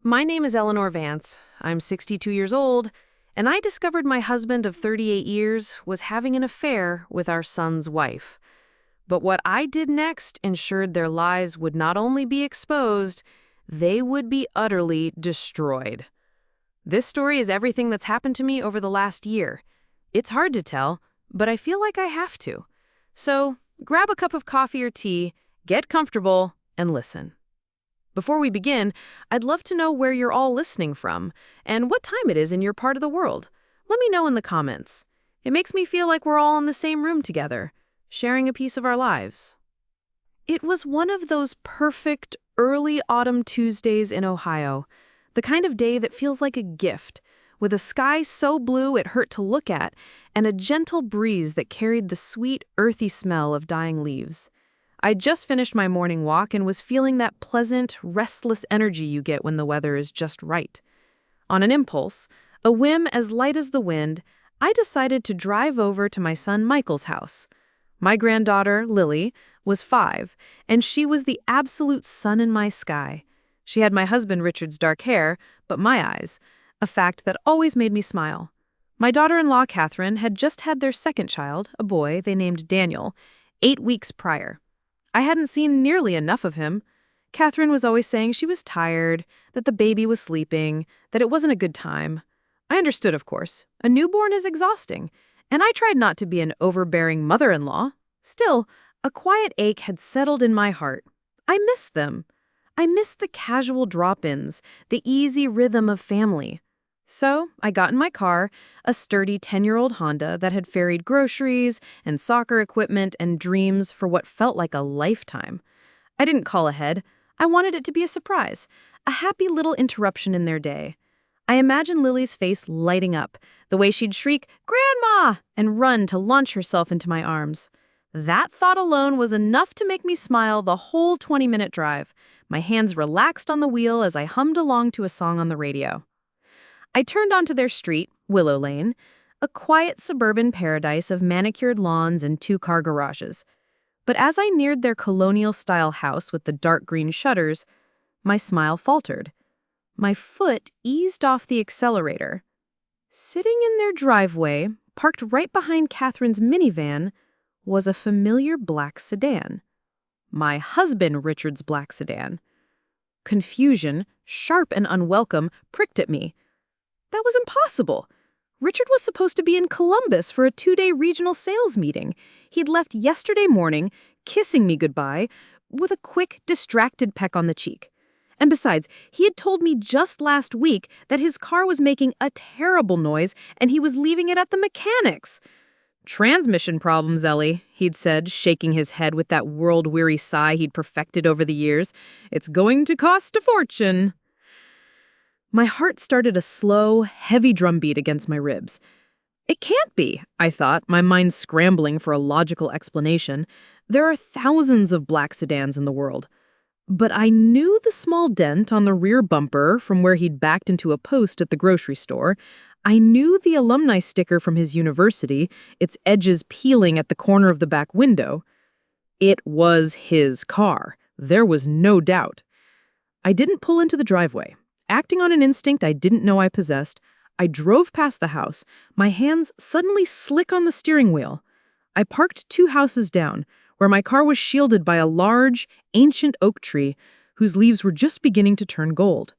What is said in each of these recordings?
My name is Eleanor Vance. I'm 62 years old, and I discovered my husband of 38 years was having an affair with our son's wife. But what I did next ensured their lies would not only be exposed, they would be utterly destroyed. This story is everything that's happened to me over the last year. It's hard to tell, but I feel like I have to. So, grab a cup of coffee or tea, get comfortable, and listen. Before we begin, I'd love to know where you're all listening from and what time it is in your part of the world. Let me know in the comments. It makes me feel like we're all in the same room together, sharing a piece of our lives. It was one of those perfect early autumn Tuesdays in Ohio, the kind of day that feels like a gift, with a sky so blue it hurt to look at and a gentle breeze that carried the sweet, earthy smell of dying leaves. I'd just finished my morning walk and was feeling that pleasant, restless energy you get when the weather is just right. On an impulse, a whim as light as the wind, I decided to drive over to my son Michael's house. My granddaughter, Lily, was 5, and she was the absolute sun in my sky. She had my husband Richard's dark hair, but my eyes, a fact that always made me smile. My daughter-in-law, Catherine, had just had their second child, a boy they named Daniel, 8 weeks prior. I hadn't seen nearly enough of him. Catherine was always saying she was tired, that the baby was sleeping, that it wasn't a good time. I understood, of course. A newborn is exhausting, and I tried not to be an overbearing mother-in-law. Still, a quiet ache had settled in my heart. I missed them. I missed the casual drop-ins, the easy rhythm of family. So I got in my car, a sturdy 10-year-old Honda that had ferried groceries and soccer equipment and dreams for what felt like a lifetime. I didn't call ahead. I wanted it to be a surprise, a happy little interruption in their day. I imagined Lily's face lighting up, the way she'd shriek, "Grandma!" and run to launch herself into my arms. That thought alone was enough to make me smile the whole 20-minute drive. My hands relaxed on the wheel as I hummed along to a song on the radio. I turned onto their street, Willow Lane, a quiet suburban paradise of manicured lawns and 2-car garages. But as I neared their colonial-style house with the dark green shutters, my smile faltered. My foot eased off the accelerator. Sitting in their driveway, parked right behind Catherine's minivan, was a familiar black sedan. My husband Richard's black sedan. Confusion, sharp and unwelcome, pricked at me. That was impossible. Richard was supposed to be in Columbus for a 2-day regional sales meeting. He'd left yesterday morning, kissing me goodbye, with a quick, distracted peck on the cheek. And besides, he had told me just last week that his car was making a terrible noise and he was leaving it at the mechanic's. "Transmission problems, Ellie," he'd said, shaking his head with that world-weary sigh he'd perfected over the years. "It's going to cost a fortune." My heart started a slow, heavy drumbeat against my ribs. It can't be, I thought, my mind scrambling for a logical explanation. There are thousands of black sedans in the world. But I knew the small dent on the rear bumper from where he'd backed into a post at the grocery store. I knew the alumni sticker from his university, its edges peeling at the corner of the back window. It was his car. There was no doubt. I didn't pull into the driveway. Acting on an instinct I didn't know I possessed, I drove past the house, my hands suddenly slick on the steering wheel. I parked 2 houses down, where my car was shielded by a large, ancient oak tree whose leaves were just beginning to turn gold.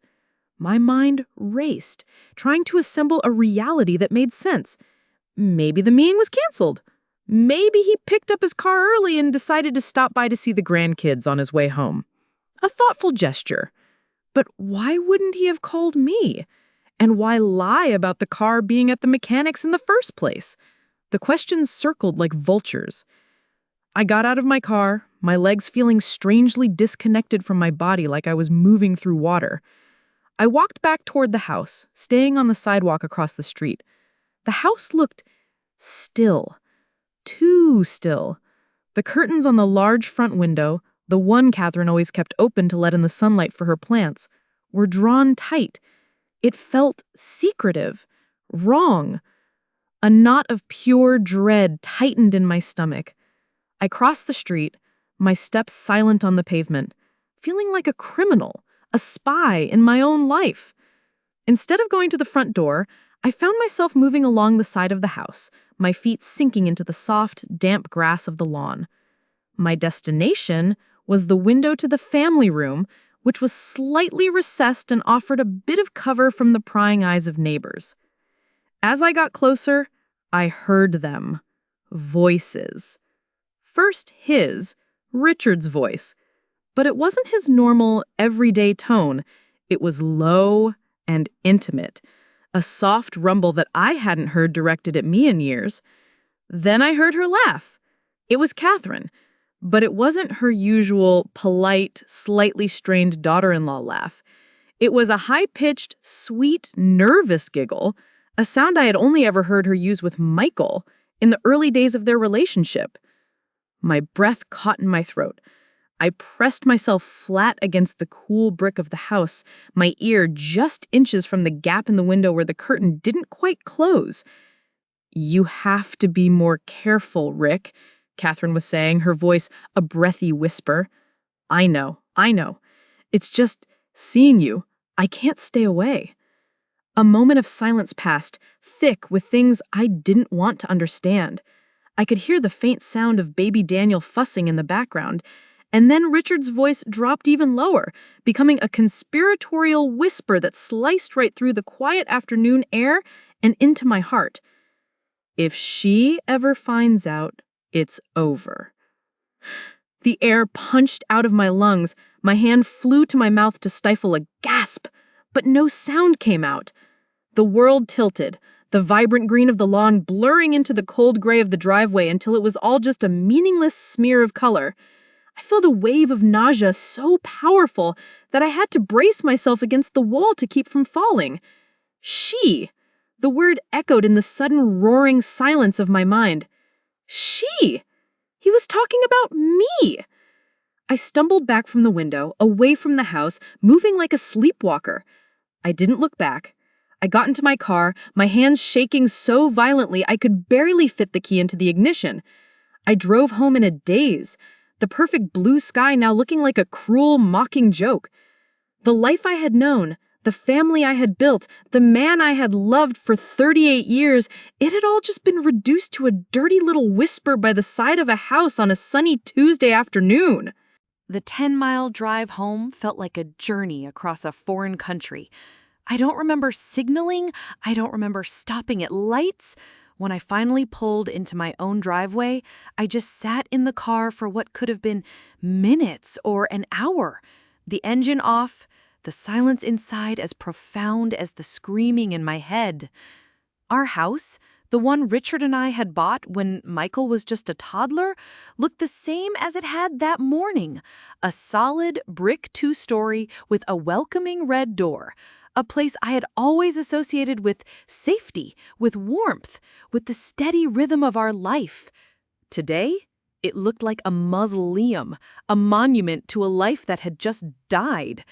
My mind raced, trying to assemble a reality that made sense. Maybe the meeting was canceled. Maybe he picked up his car early and decided to stop by to see the grandkids on his way home. A thoughtful gesture. But why wouldn't he have called me? And why lie about the car being at the mechanic's in the first place? The questions circled like vultures. I got out of my car, my legs feeling strangely disconnected from my body like I was moving through water. I walked back toward the house, staying on the sidewalk across the street. The house looked still. Too still. The curtains on the large front window, the one Catherine always kept open to let in the sunlight for her plants, were drawn tight. It felt secretive, wrong. A knot of pure dread tightened in my stomach. I crossed the street, my steps silent on the pavement, feeling like a criminal, a spy in my own life. Instead of going to the front door, I found myself moving along the side of the house, my feet sinking into the soft, damp grass of the lawn. My destination was the window to the family room, which was slightly recessed and offered a bit of cover from the prying eyes of neighbors. As I got closer, I heard them. Voices. First Richard's voice. But it wasn't his normal, everyday tone. It was low and intimate, a soft rumble that I hadn't heard directed at me in years. Then I heard her laugh. It was Catherine, but it wasn't her usual, polite, slightly strained daughter-in-law laugh. It was a high-pitched, sweet, nervous giggle, a sound I had only ever heard her use with Michael in the early days of their relationship. My breath caught in my throat. I pressed myself flat against the cool brick of the house, my ear just inches from the gap in the window where the curtain didn't quite close. "You have to be more careful, Rick," Catherine was saying, her voice a breathy whisper. I know. It's just seeing you. I can't stay away." A moment of silence passed, thick with things I didn't want to understand. I could hear the faint sound of baby Daniel fussing in the background, and then Richard's voice dropped even lower, becoming a conspiratorial whisper that sliced right through the quiet afternoon air and into my heart. "If she ever finds out, it's over." The air punched out of my lungs. My hand flew to my mouth to stifle a gasp, but no sound came out. The world tilted, the vibrant green of the lawn blurring into the cold gray of the driveway until it was all just a meaningless smear of color. I felt a wave of nausea so powerful that I had to brace myself against the wall to keep from falling. She! The word echoed in the sudden roaring silence of my mind. She! He was talking about me! I stumbled back from the window, away from the house, moving like a sleepwalker. I didn't look back. I got into my car, my hands shaking so violently I could barely fit the key into the ignition. I drove home in a daze, the perfect blue sky now looking like a cruel, mocking joke. The life I had known, the family I had built, the man I had loved for 38 years, it had all just been reduced to a dirty little whisper by the side of a house on a sunny Tuesday afternoon. The 10-mile drive home felt like a journey across a foreign country. I don't remember signaling. I don't remember stopping at lights. When I finally pulled into my own driveway, I just sat in the car for what could have been minutes or an hour. The engine off, the silence inside as profound as the screaming in my head. Our house, the one Richard and I had bought when Michael was just a toddler, looked the same as it had that morning. A solid brick two-story with a welcoming red door. A place I had always associated with safety, with warmth, with the steady rhythm of our life. Today, it looked like a mausoleum, a monument to a life that had just died.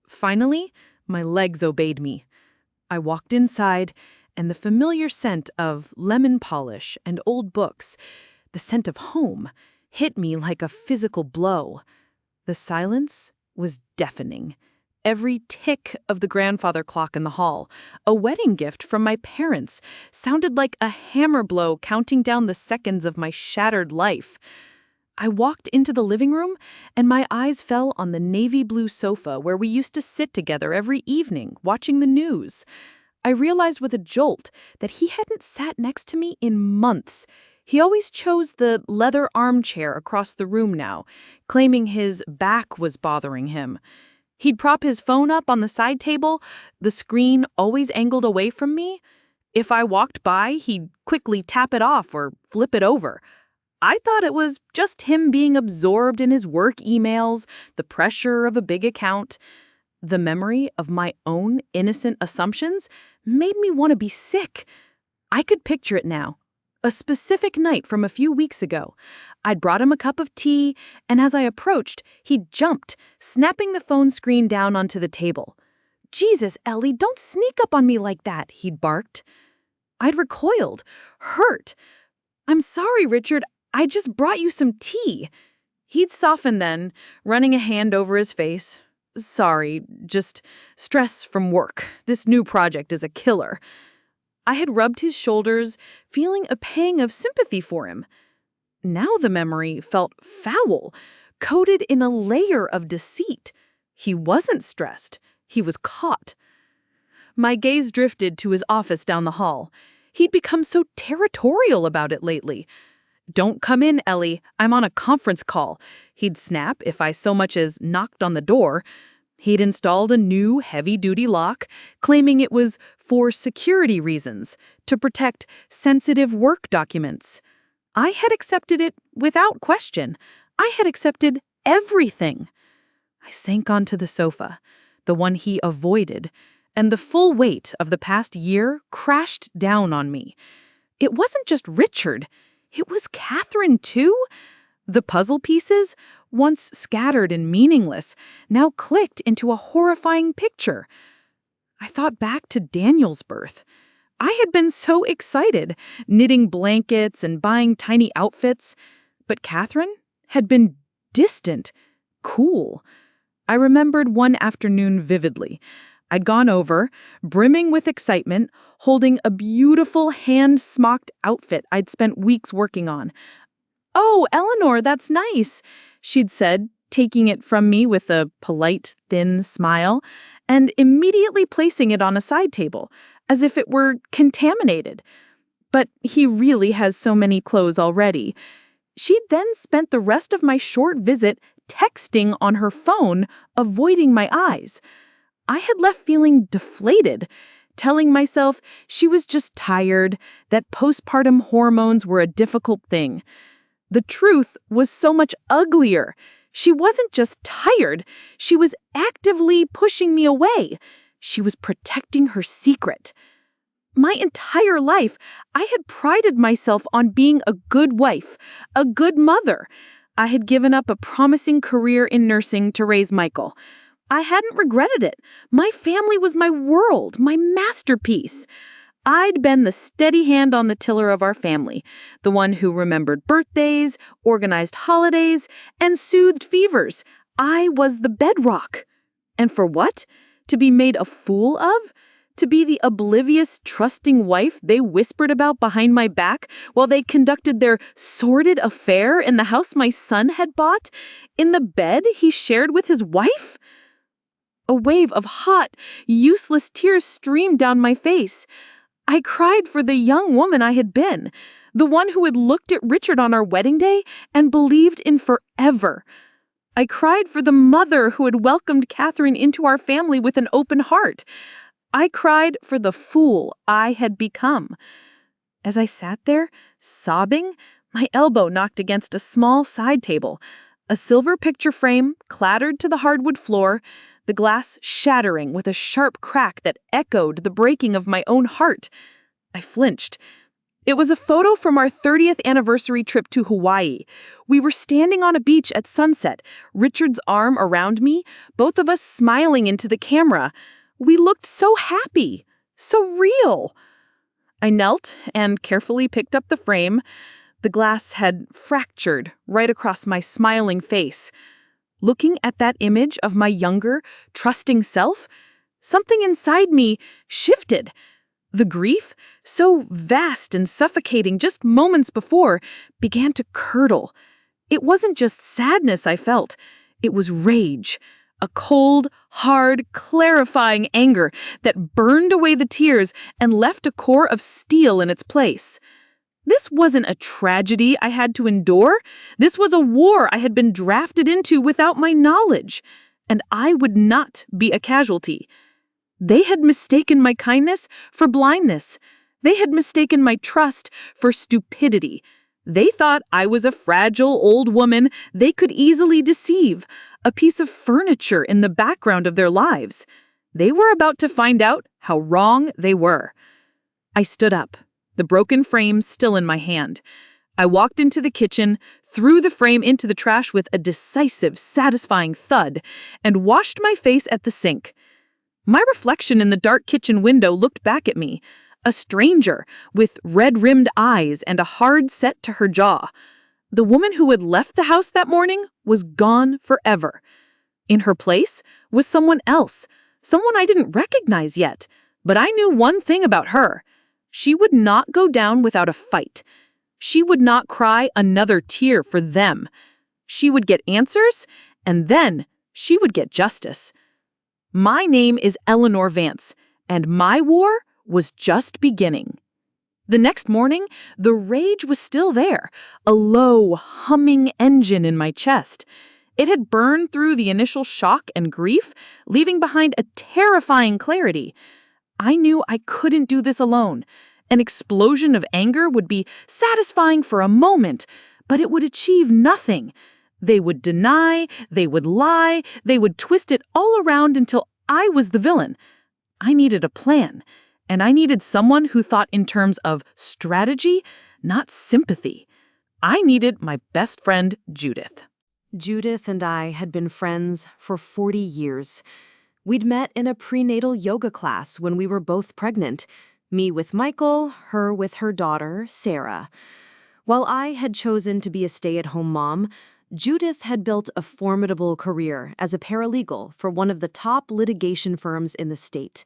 Finally, my legs obeyed me. I walked inside, and the familiar scent of lemon polish and old books, the scent of home, hit me like a physical blow. The silence was deafening. Every tick of the grandfather clock in the hall, a wedding gift from my parents, sounded like a hammer blow counting down the seconds of my shattered life. I walked into the living room, and my eyes fell on the navy blue sofa where we used to sit together every evening, watching the news. I realized with a jolt that he hadn't sat next to me in months. He always chose the leather armchair across the room now, claiming his back was bothering him. He'd prop his phone up on the side table, the screen always angled away from me. If I walked by, he'd quickly tap it off or flip it over. I thought it was just him being absorbed in his work emails, the pressure of a big account. The memory of my own innocent assumptions made me want to be sick. I could picture it now. A specific night from a few weeks ago. I'd brought him a cup of tea, and as I approached, he jumped, snapping the phone screen down onto the table. "Jesus, Ellie, don't sneak up on me like that," he'd barked. I'd recoiled, hurt. "I'm sorry, Richard, I just brought you some tea." He'd soften then, running a hand over his face. Sorry, just stress from work. This new project is a killer. I had rubbed his shoulders, feeling a pang of sympathy for him. Now the memory felt foul, coated in a layer of deceit. He wasn't stressed. He was caught. My gaze drifted to his office down the hall. He'd become so territorial about it lately. "Don't come in, Ellie. I'm on a conference call." He'd snap if I so much as knocked on the door. He'd installed a new heavy-duty lock, claiming it was for security reasons, to protect sensitive work documents. I had accepted it without question. I had accepted everything. I sank onto the sofa, the one he avoided, and the full weight of the past year crashed down on me. It wasn't just Richard. It was Catherine, too. The puzzle pieces, once scattered and meaningless, now clicked into a horrifying picture. I thought back to Daniel's birth. I had been so excited, knitting blankets and buying tiny outfits, but Catherine had been distant, cool. I remembered one afternoon vividly. I'd gone over, brimming with excitement, holding a beautiful hand-smocked outfit I'd spent weeks working on. "Oh, Eleanor, that's nice," she'd said, taking it from me with a polite, thin smile, and immediately placing it on a side table, as if it were contaminated. "But he really has so many clothes already." She'd then spent the rest of my short visit texting on her phone, avoiding my eyes. I had left feeling deflated, telling myself she was just tired, that postpartum hormones were a difficult thing. The truth was so much uglier. She wasn't just tired. She was actively pushing me away. She was protecting her secret. My entire life, I had prided myself on being a good wife, a good mother. I had given up a promising career in nursing to raise Michael. I hadn't regretted it. My family was my world, my masterpiece. I'd been the steady hand on the tiller of our family, the one who remembered birthdays, organized holidays, and soothed fevers. I was the bedrock. And for what? To be made a fool of? To be the oblivious, trusting wife they whispered about behind my back while they conducted their sordid affair in the house my son had bought, in the bed he shared with his wife? A wave of hot, useless tears streamed down my face. I cried for the young woman I had been, the one who had looked at Richard on our wedding day and believed in forever. I cried for the mother who had welcomed Catherine into our family with an open heart. I cried for the fool I had become. As I sat there, sobbing, my elbow knocked against a small side table. A silver picture frame clattered to the hardwood floor, the glass shattering with a sharp crack that echoed the breaking of my own heart. I flinched. It was a photo from our 30th anniversary trip to Hawaii. We were standing on a beach at sunset, Richard's arm around me, both of us smiling into the camera. We looked so happy, so real. I knelt and carefully picked up the frame. The glass had fractured right across my smiling face. Looking at that image of my younger, trusting self, something inside me shifted. The grief, so vast and suffocating just moments before, began to curdle. It wasn't just sadness I felt. It was rage. A cold, hard, clarifying anger that burned away the tears and left a core of steel in its place. This wasn't a tragedy I had to endure. This was a war I had been drafted into without my knowledge, and I would not be a casualty. They had mistaken my kindness for blindness. They had mistaken my trust for stupidity. They thought I was a fragile old woman they could easily deceive, a piece of furniture in the background of their lives. They were about to find out how wrong they were. I stood up, the broken frame still in my hand. I walked into the kitchen, threw the frame into the trash with a decisive, satisfying thud, and washed my face at the sink. My reflection in the dark kitchen window looked back at me, a stranger with red-rimmed eyes and a hard set to her jaw. The woman who had left the house that morning was gone forever. In her place was someone else, someone I didn't recognize yet. But I knew one thing about her. She would not go down without a fight. She would not cry another tear for them. She would get answers, and then she would get justice. My name is Eleanor Vance, and my war was just beginning. The next morning, the rage was still there, a low, humming engine in my chest. It had burned through the initial shock and grief, leaving behind a terrifying clarity. I knew I couldn't do this alone. An explosion of anger would be satisfying for a moment, but it would achieve nothing. They would deny, they would lie, they would twist it all around until I was the villain. I needed a plan, and I needed someone who thought in terms of strategy, not sympathy. I needed my best friend, Judith. Judith and I had been friends for 40 years. We'd met in a prenatal yoga class when we were both pregnant, me with Michael, her with her daughter, Sarah. While I had chosen to be a stay-at-home mom, Judith had built a formidable career as a paralegal for one of the top litigation firms in the state.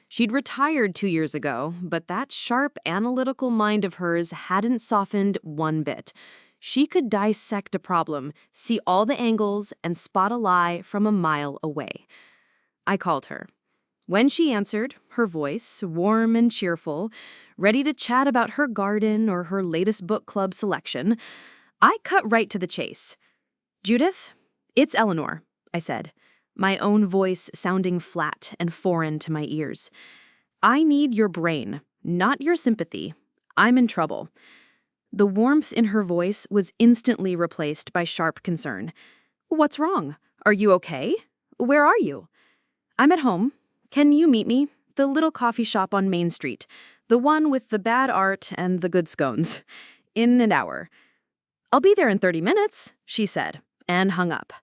She'd retired 2 years ago, but that sharp, analytical mind of hers hadn't softened one bit. She could dissect a problem, see all the angles, and spot a lie from a mile away. I called her. When she answered, her voice, warm and cheerful, ready to chat about her garden or her latest book club selection, I cut right to the chase. "Judith, it's Eleanor," I said, my own voice sounding flat and foreign to my ears. "I need your brain, not your sympathy. I'm in trouble." The warmth in her voice was instantly replaced by sharp concern. "What's wrong? Are you okay? Where are you?" "I'm at home. Can you meet me? The little coffee shop on Main Street. The one with the bad art and the good scones. In an hour." "I'll be there in 30 minutes, she said, and hung up.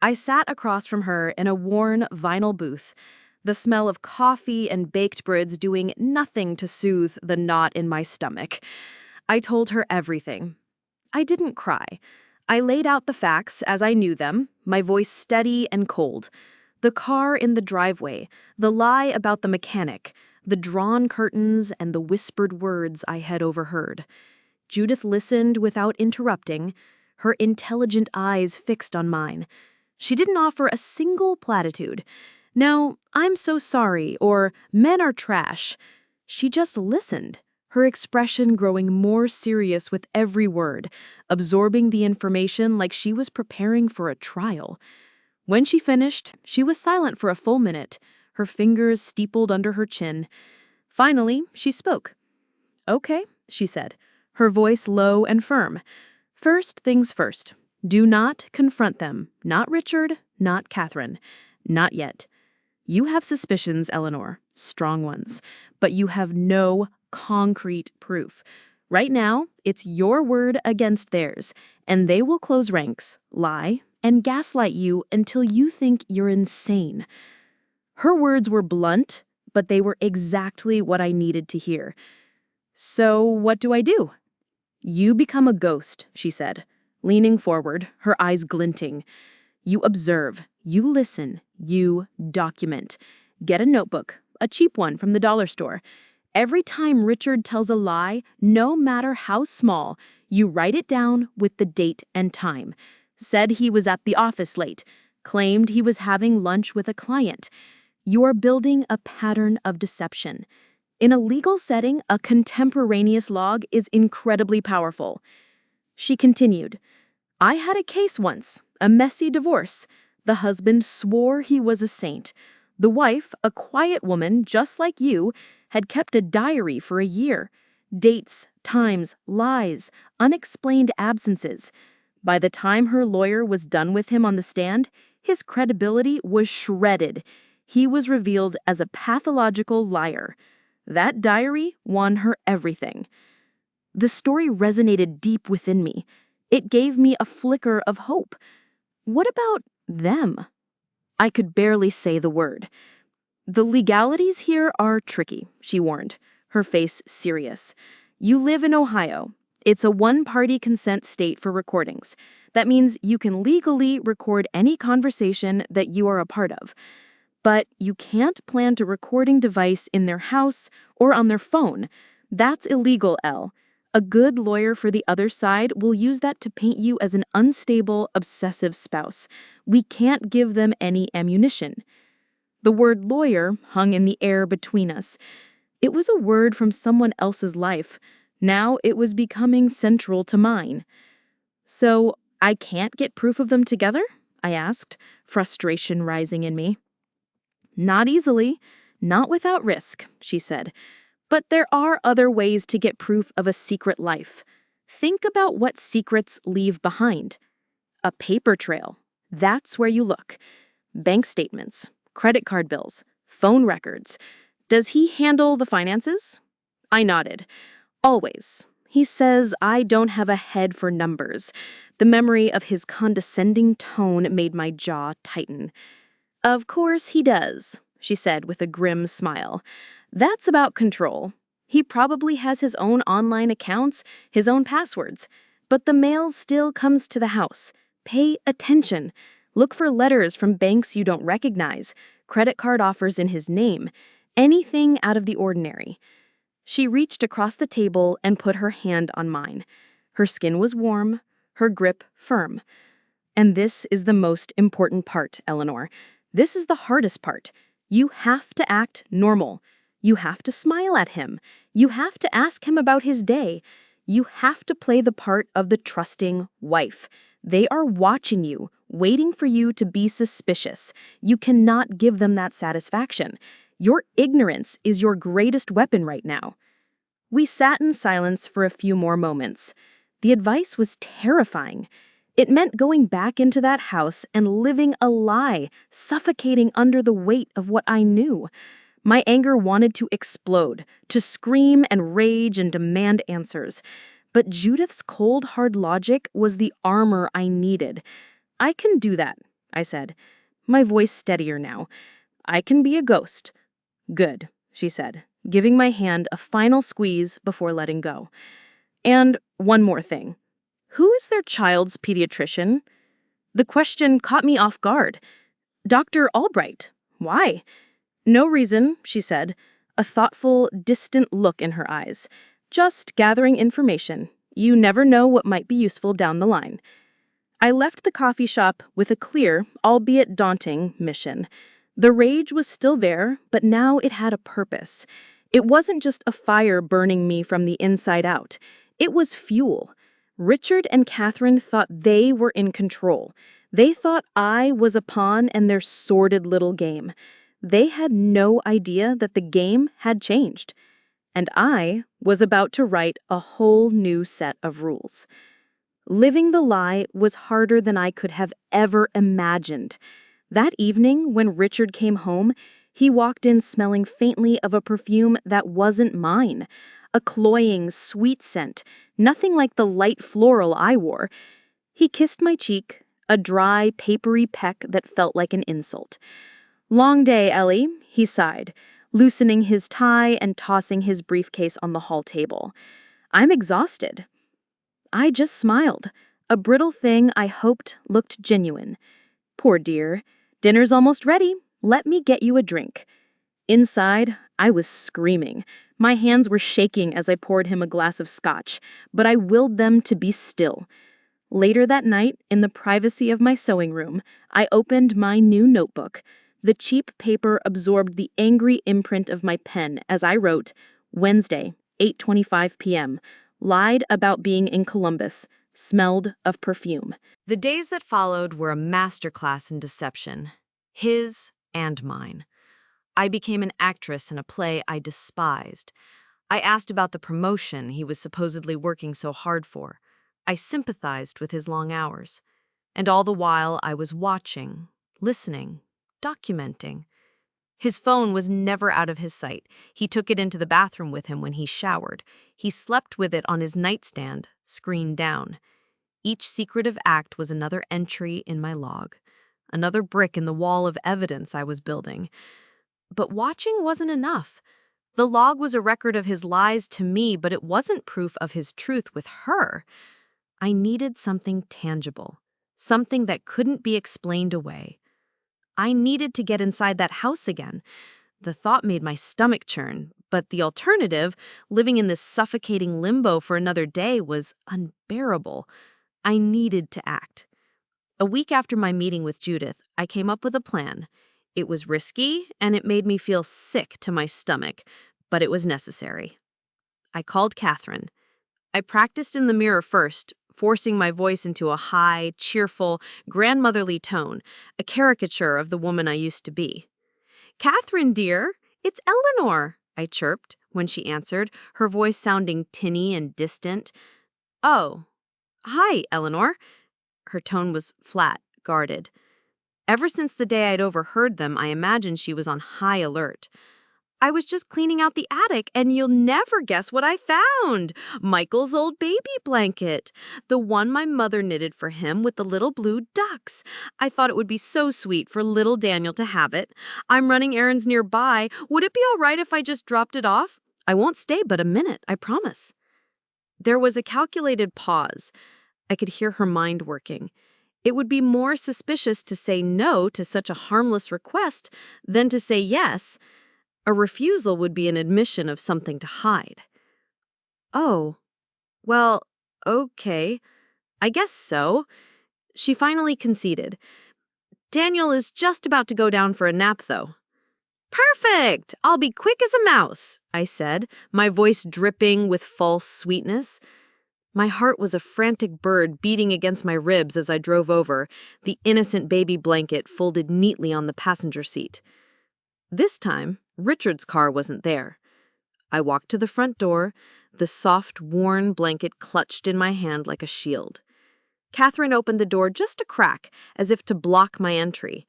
I sat across from her in a worn vinyl booth, the smell of coffee and baked breads doing nothing to soothe the knot in my stomach. I told her everything. I didn't cry. I laid out the facts as I knew them, my voice steady and cold. The car in the driveway, the lie about the mechanic, the drawn curtains, and the whispered words I had overheard. Judith listened without interrupting, her intelligent eyes fixed on mine. She didn't offer a single platitude. No, "I'm so sorry," or "men are trash." She just listened, her expression growing more serious with every word, absorbing the information like she was preparing for a trial. When she finished, she was silent for a full minute, her fingers steepled under her chin. Finally, she spoke. "Okay," she said, her voice low and firm. "First things first. Do not confront them. Not Richard, not Catherine. Not yet. You have suspicions, Eleanor, strong ones, but you have no concrete proof. Right now, it's your word against theirs, and they will close ranks, lie, and gaslight you until you think you're insane." Her words were blunt, but they were exactly what I needed to hear. "So what do I do?" "You become a ghost," she said, leaning forward, her eyes glinting. "You observe, you listen, you document. Get a notebook, a cheap one from the dollar store. Every time Richard tells a lie, no matter how small, you write it down with the date and time. Said he was at the office late, claimed he was having lunch with a client. You are building a pattern of deception. In a legal setting, a contemporaneous log is incredibly powerful." She continued, "I had a case once, a messy divorce. The husband swore he was a saint. The wife, a quiet woman just like you, had kept a diary for a year. Dates, times, lies, unexplained absences. By the time her lawyer was done with him on the stand, his credibility was shredded. He was revealed as a pathological liar. That diary won her everything." The story resonated deep within me. It gave me a flicker of hope. What about them? I could barely say the word. "The legalities here are tricky," she warned, her face serious. "You live in Ohio. It's a one-party consent state for recordings. That means you can legally record any conversation that you are a part of. But you can't plant a recording device in their house or on their phone. That's illegal, Elle. A good lawyer for the other side will use that to paint you as an unstable, obsessive spouse. We can't give them any ammunition. The word lawyer hung in the air between us. It was a word from someone else's life. Now it was becoming central to mine. So, I can't get proof of them together? I asked, frustration rising in me. Not easily, not without risk, she said. But there are other ways to get proof of a secret life. Think about what secrets leave behind. A paper trail. That's where you look. Bank statements, credit card bills, phone records. Does he handle the finances? I nodded. Always. He says I don't have a head for numbers. The memory of his condescending tone made my jaw tighten. Of course he does, she said with a grim smile. That's about control. He probably has his own online accounts, his own passwords. But the mail still comes to the house. Pay attention. Look for letters from banks you don't recognize, credit card offers in his name, anything out of the ordinary. She reached across the table and put her hand on mine. Her skin was warm, her grip firm. And this is the most important part, Eleanor. This is the hardest part. You have to act normal. You have to smile at him. You have to ask him about his day. You have to play the part of the trusting wife. They are watching you, waiting for you to be suspicious. You cannot give them that satisfaction. Your ignorance is your greatest weapon right now. We sat in silence for a few more moments. The advice was terrifying. It meant going back into that house and living a lie, suffocating under the weight of what I knew. My anger wanted to explode, to scream and rage and demand answers. But Judith's cold, hard logic was the armor I needed. I can do that, I said, my voice steadier now. I can be a ghost. Good, she said, giving my hand a final squeeze before letting go. And one more thing. Who is their child's pediatrician? The question caught me off guard. Dr. Albright. Why? No reason, she said, a thoughtful, distant look in her eyes. Just gathering information. You never know what might be useful down the line. I left the coffee shop with a clear, albeit daunting, mission. The rage was still there, but now it had a purpose. It wasn't just a fire burning me from the inside out. It was fuel. Richard and Catherine thought they were in control. They thought I was a pawn in their sordid little game. They had no idea that the game had changed. And I was about to write a whole new set of rules. Living the lie was harder than I could have ever imagined. That evening, when Richard came home, he walked in smelling faintly of a perfume that wasn't mine. A cloying, sweet scent, nothing like the light floral I wore. He kissed my cheek, a dry, papery peck that felt like an insult. Long day, Ellie, he sighed, loosening his tie and tossing his briefcase on the hall table. I'm exhausted. I just smiled, a brittle thing I hoped looked genuine. Poor dear, dinner's almost ready. Let me get you a drink. Inside, I was screaming. My hands were shaking as I poured him a glass of scotch, but I willed them to be still. Later that night, in the privacy of my sewing room, I opened my new notebook. The cheap paper absorbed the angry imprint of my pen as I wrote, Wednesday, 8:25 p.m., lied about being in Columbus, smelled of perfume. The days that followed were a masterclass in deception, his and mine. I became an actress in a play I despised. I asked about the promotion he was supposedly working so hard for. I sympathized with his long hours. And all the while I was watching, listening, documenting. His phone was never out of his sight. He took it into the bathroom with him when he showered. He slept with it on his nightstand, screen down. Each secretive act was another entry in my log, another brick in the wall of evidence I was building. But watching wasn't enough. The log was a record of his lies to me, but it wasn't proof of his truth with her. I needed something tangible, something that couldn't be explained away. I needed to get inside that house again. The thought made my stomach churn, but the alternative, living in this suffocating limbo for another day, was unbearable. I needed to act. A week after my meeting with Judith, I came up with a plan. It was risky, and it made me feel sick to my stomach, but it was necessary. I called Catherine. I practiced in the mirror first, forcing my voice into a high, cheerful, grandmotherly tone, a caricature of the woman I used to be. "Catherine, dear, it's Eleanor," I chirped when she answered, her voice sounding tinny and distant. "Oh, hi, Eleanor." Her tone was flat, guarded. Ever since the day I'd overheard them, I imagined she was on high alert. "I was just cleaning out the attic, and you'll never guess what I found. Michael's old baby blanket. The one my mother knitted for him with the little blue ducks. I thought it would be so sweet for little Daniel to have it. I'm running errands nearby. Would it be all right if I just dropped it off? I won't stay but a minute, I promise." There was a calculated pause. I could hear her mind working. It would be more suspicious to say no to such a harmless request than to say yes. A refusal would be an admission of something to hide. "Oh, well, okay. I guess so." She finally conceded. "Daniel is just about to go down for a nap, though." "Perfect! I'll be quick as a mouse," I said, my voice dripping with false sweetness. My heart was a frantic bird beating against my ribs as I drove over, the innocent baby blanket folded neatly on the passenger seat. This time, Richard's car wasn't there. I walked to the front door, the soft, worn blanket clutched in my hand like a shield. Catherine opened the door just a crack, as if to block my entry.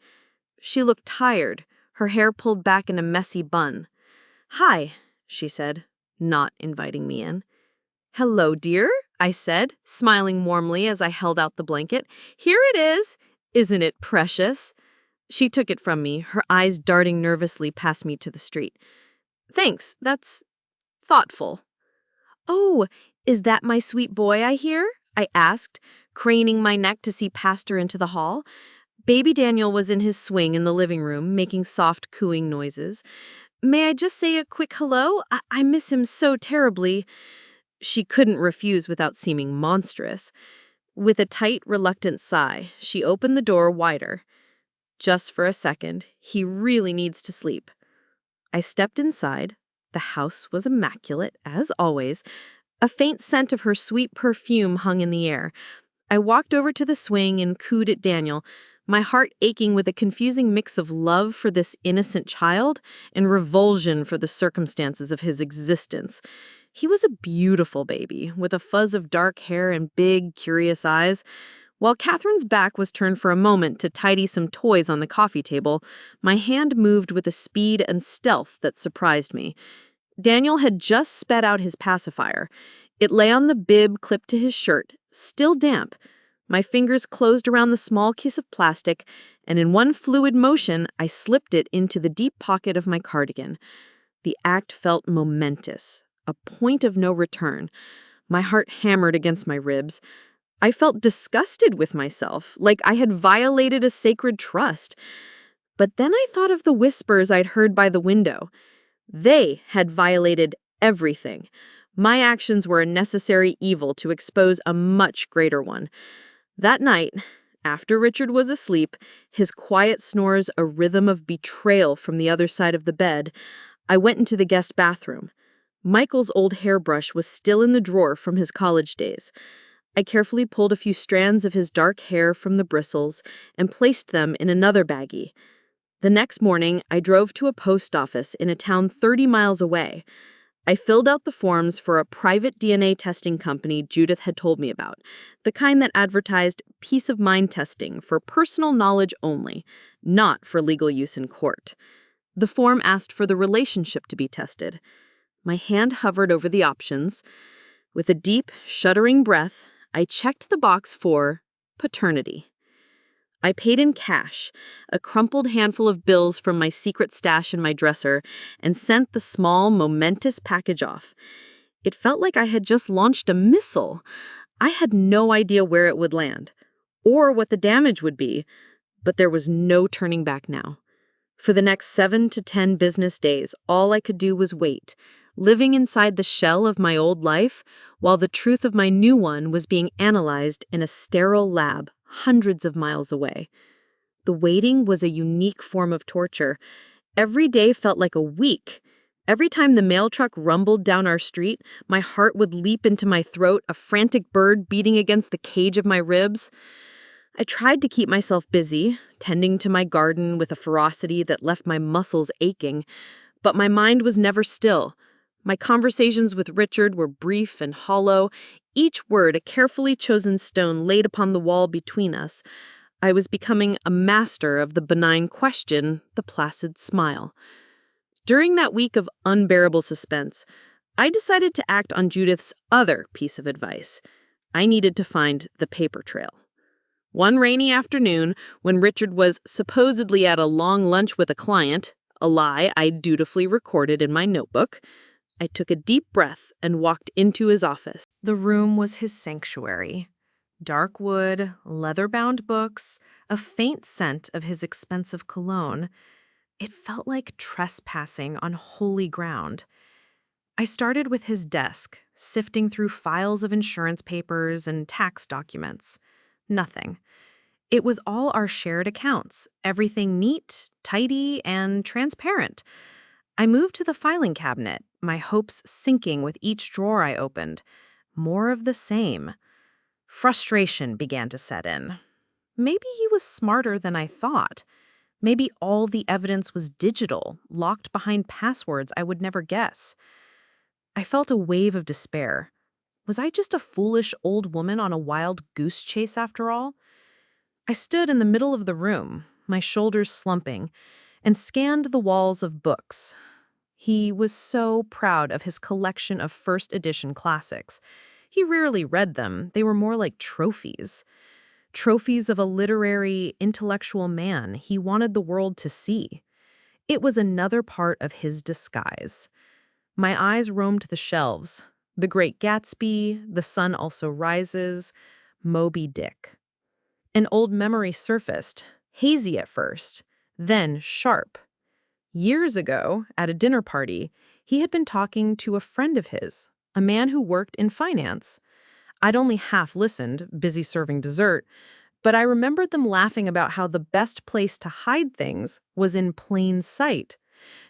She looked tired, her hair pulled back in a messy bun. "Hi," she said, not inviting me in. "Hello, dear," I said, smiling warmly as I held out the blanket. "Here it is. Isn't it precious?" She took it from me, her eyes darting nervously past me to the street. "Thanks, that's thoughtful." "Oh, is that my sweet boy I hear?" I asked, craning my neck to see past her into the hall. Baby Daniel was in his swing in the living room, making soft cooing noises. "May I just say a quick hello? I miss him so terribly." She couldn't refuse without seeming monstrous. With a tight, reluctant sigh, she opened the door wider. "Just for a second. He really needs to sleep." I stepped inside. The house was immaculate, as always. A faint scent of her sweet perfume hung in the air. I walked over to the swing and cooed at Daniel, my heart aching with a confusing mix of love for this innocent child and revulsion for the circumstances of his existence. He was a beautiful baby, with a fuzz of dark hair and big, curious eyes. While Catherine's back was turned for a moment to tidy some toys on the coffee table, my hand moved with a speed and stealth that surprised me. Daniel had just spat out his pacifier. It lay on the bib clipped to his shirt, still damp. My fingers closed around the small piece of plastic, and in one fluid motion, I slipped it into the deep pocket of my cardigan. The act felt momentous, a point of no return. My heart hammered against my ribs. I felt disgusted with myself, like I had violated a sacred trust. But then I thought of the whispers I'd heard by the window. They had violated everything. My actions were a necessary evil to expose a much greater one. That night, after Richard was asleep, his quiet snores a rhythm of betrayal from the other side of the bed, I went into the guest bathroom. Michael's old hairbrush was still in the drawer from his college days. I carefully pulled a few strands of his dark hair from the bristles and placed them in another baggie. The next morning, I drove to a post office in a town 30 miles away. I filled out the forms for a private DNA testing company Judith had told me about, the kind that advertised peace of mind testing for personal knowledge only, not for legal use in court. The form asked for the relationship to be tested. My hand hovered over the options. With a deep, shuddering breath, I checked the box for paternity. I paid in cash, a crumpled handful of bills from my secret stash in my dresser, and sent the small, momentous package off. It felt like I had just launched a missile. I had no idea where it would land, or what the damage would be, but there was no turning back now. For the next 7 to 10 business days, all I could do was wait, living inside the shell of my old life, while the truth of my new one was being analyzed in a sterile lab hundreds of miles away. The waiting was a unique form of torture. Every day felt like a week. Every time the mail truck rumbled down our street, my heart would leap into my throat, a frantic bird beating against the cage of my ribs. I tried to keep myself busy, tending to my garden with a ferocity that left my muscles aching, but my mind was never still. My conversations with Richard were brief and hollow, each word a carefully chosen stone laid upon the wall between us. I was becoming a master of the benign question, the placid smile. During that week of unbearable suspense, I decided to act on Judith's other piece of advice. I needed to find the paper trail. One rainy afternoon, when Richard was supposedly at a long lunch with a client, a lie I dutifully recorded in my notebook, I took a deep breath and walked into his office. The room was his sanctuary. Dark wood, leather-bound books, a faint scent of his expensive cologne. It felt like trespassing on holy ground. I started with his desk, sifting through files of insurance papers and tax documents. Nothing. It was all our shared accounts, everything neat, tidy, and transparent. I moved to the filing cabinet, my hopes sinking with each drawer I opened. More of the same. Frustration began to set in. Maybe he was smarter than I thought. Maybe all the evidence was digital, locked behind passwords I would never guess. I felt a wave of despair. Was I just a foolish old woman on a wild goose chase after all? I stood in the middle of the room, my shoulders slumping, and scanned the walls of books. He was so proud of his collection of first edition classics. He rarely read them. They were more like trophies. Trophies of a literary, intellectual man he wanted the world to see. It was another part of his disguise. My eyes roamed the shelves. The Great Gatsby, The Sun Also Rises, Moby Dick. An old memory surfaced, hazy at first, then sharp. Years ago, at a dinner party, he had been talking to a friend of his, a man who worked in finance. I'd only half listened, busy serving dessert, but I remembered them laughing about how the best place to hide things was in plain sight.